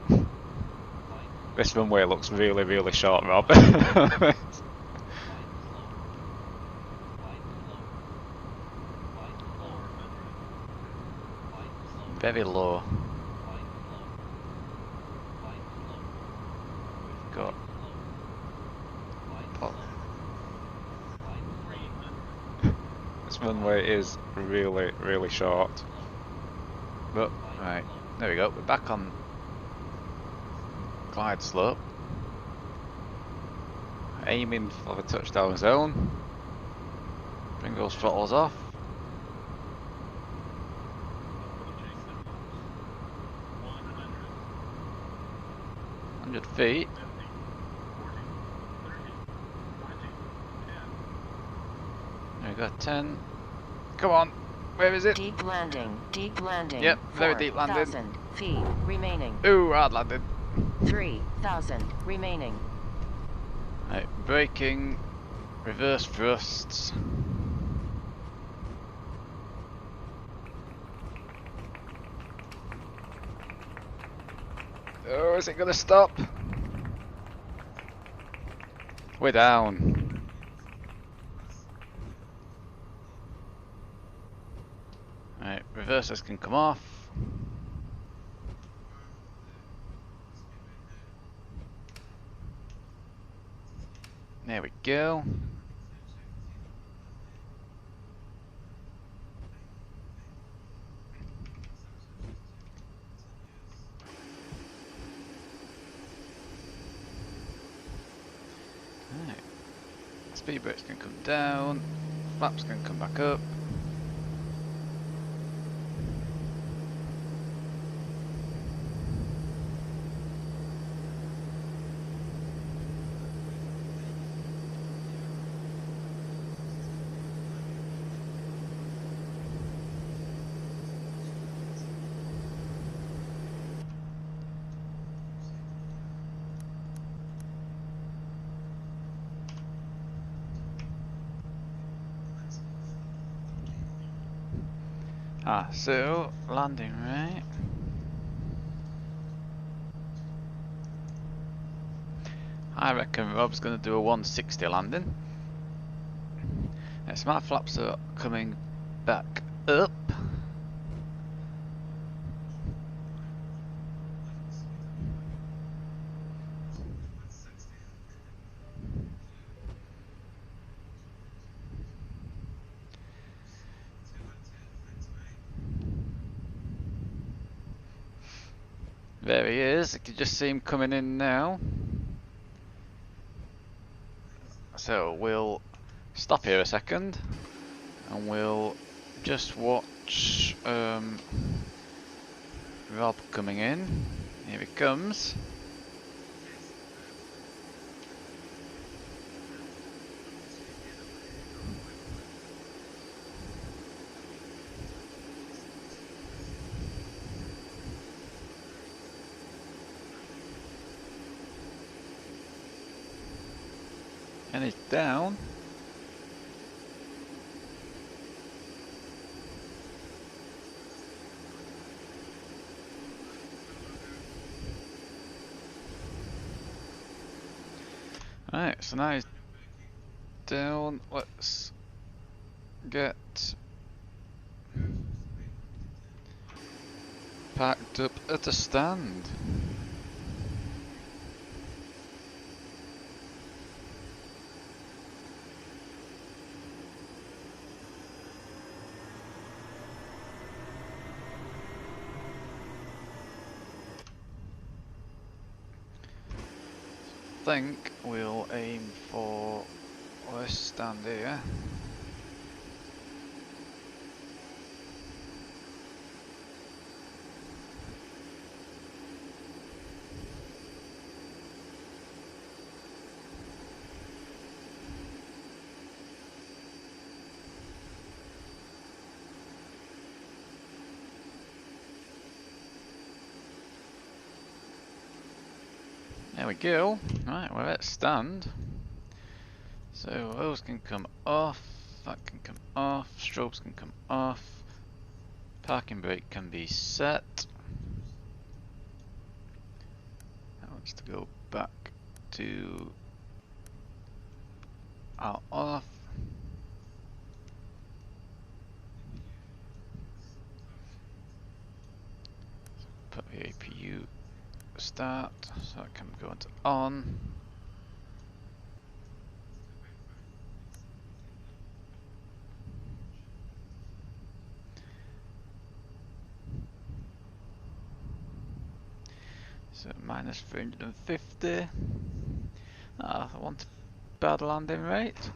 This runway looks really, really short, Rob. Very low. We've got this runway is really, really short. But right, there we go. We're back on glide slope. Aiming for the touchdown zone. Bring those throttles off. 100 feet. There we go, 10. Come on, where is it? Deep landing, deep landing. Yep, very deep landing. 4,000 feet remaining. Ooh, hard landing. 3,000 remaining. Right, braking, reverse thrusts. Oh, is it gonna stop? We're down. Right, reversers can come off. There we go. Right. Speed brakes can come down, flaps can come back up. So landing right. I reckon Rob's going to do a 160 landing. So my flaps are coming back up. There he is, you can just see him coming in now. So we'll stop here a second and we'll just watch Rob coming in. Here he comes. And it's down. Right, so now he's down. Let's get packed up at the stand. I think we'll aim for this stand here. There we go. Right, we're at stand. So those can come off, that can come off, strobes can come off, parking brake can be set. Now let's to go back to our off. Put the APU start, so it can go into on. So minus 350. I want a bad landing rate.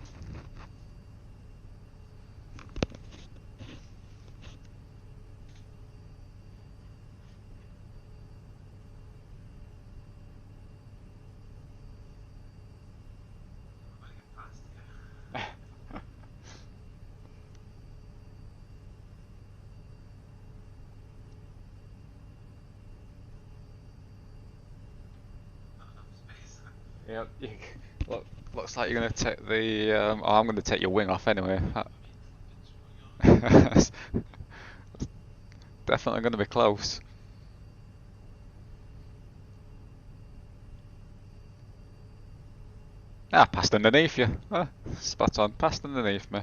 Yep. Looks like you're gonna take the. Oh, I'm gonna take your wing off anyway. Definitely gonna be close. Ah, passed underneath you. Ah, spot on. Passed underneath me.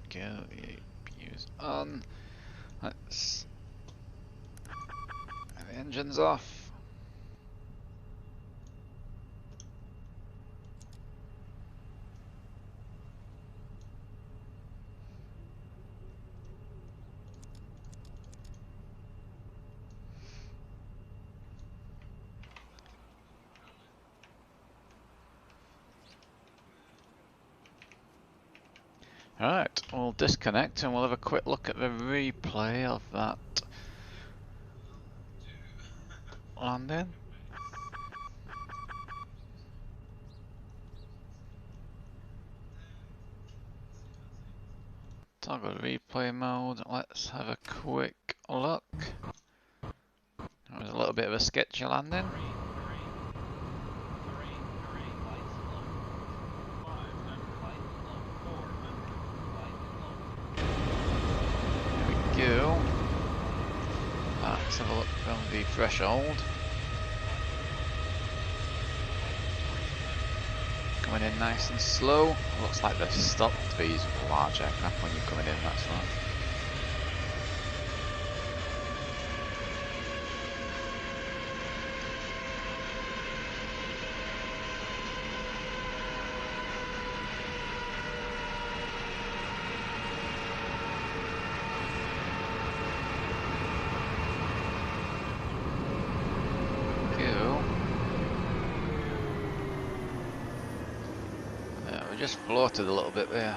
Go. APU's on. Let's. The engine's off. Alright, we'll disconnect and we'll have a quick look at the replay of that landing. Toggle replay mode, let's have a quick look. That was a little bit of a sketchy landing. There we go. Let's have a look from the threshold. Coming in nice and slow. Looks like they've stopped these large aircraft when you're coming in that slow. Just floated a little bit there.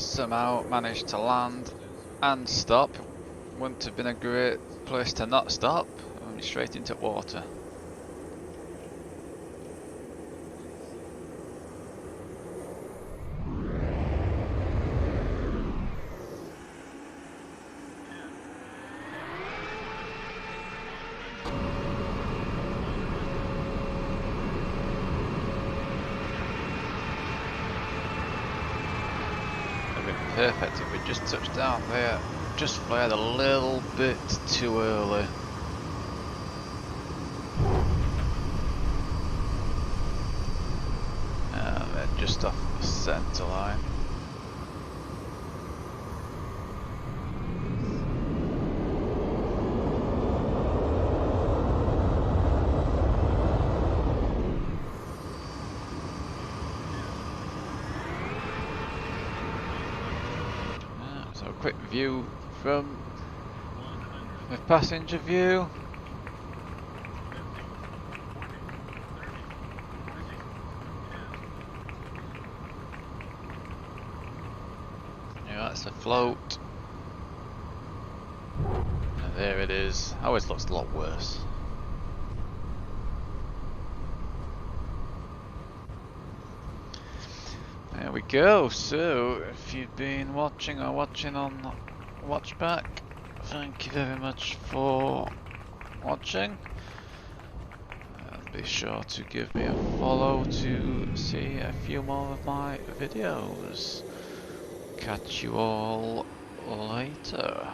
somehow managed to land and stop. Wouldn't have been a great place to not stop. Only straight into water. Perfect if we just touched down there, just flared a little bit too early. And then just off the centre line. So a quick view from the passenger view. Yeah, that's the float. And there it is. Always looks a lot worse. There we go. So if you've been watching or watching on Watchback, thank you very much for watching. Be sure to give me a follow to see a few more of my videos. Catch you all later.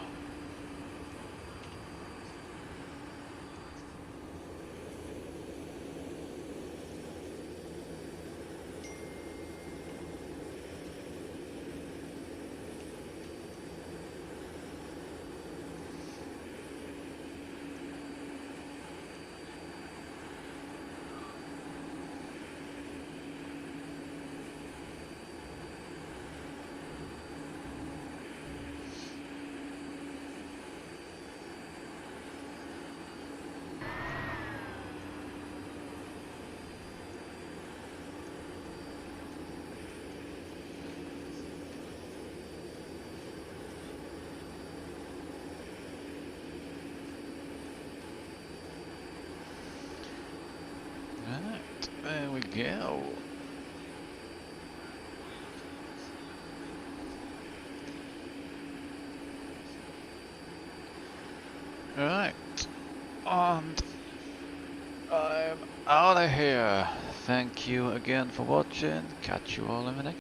There we go. Right, and I'm out of here. Thank you again for watching. Catch you all in the next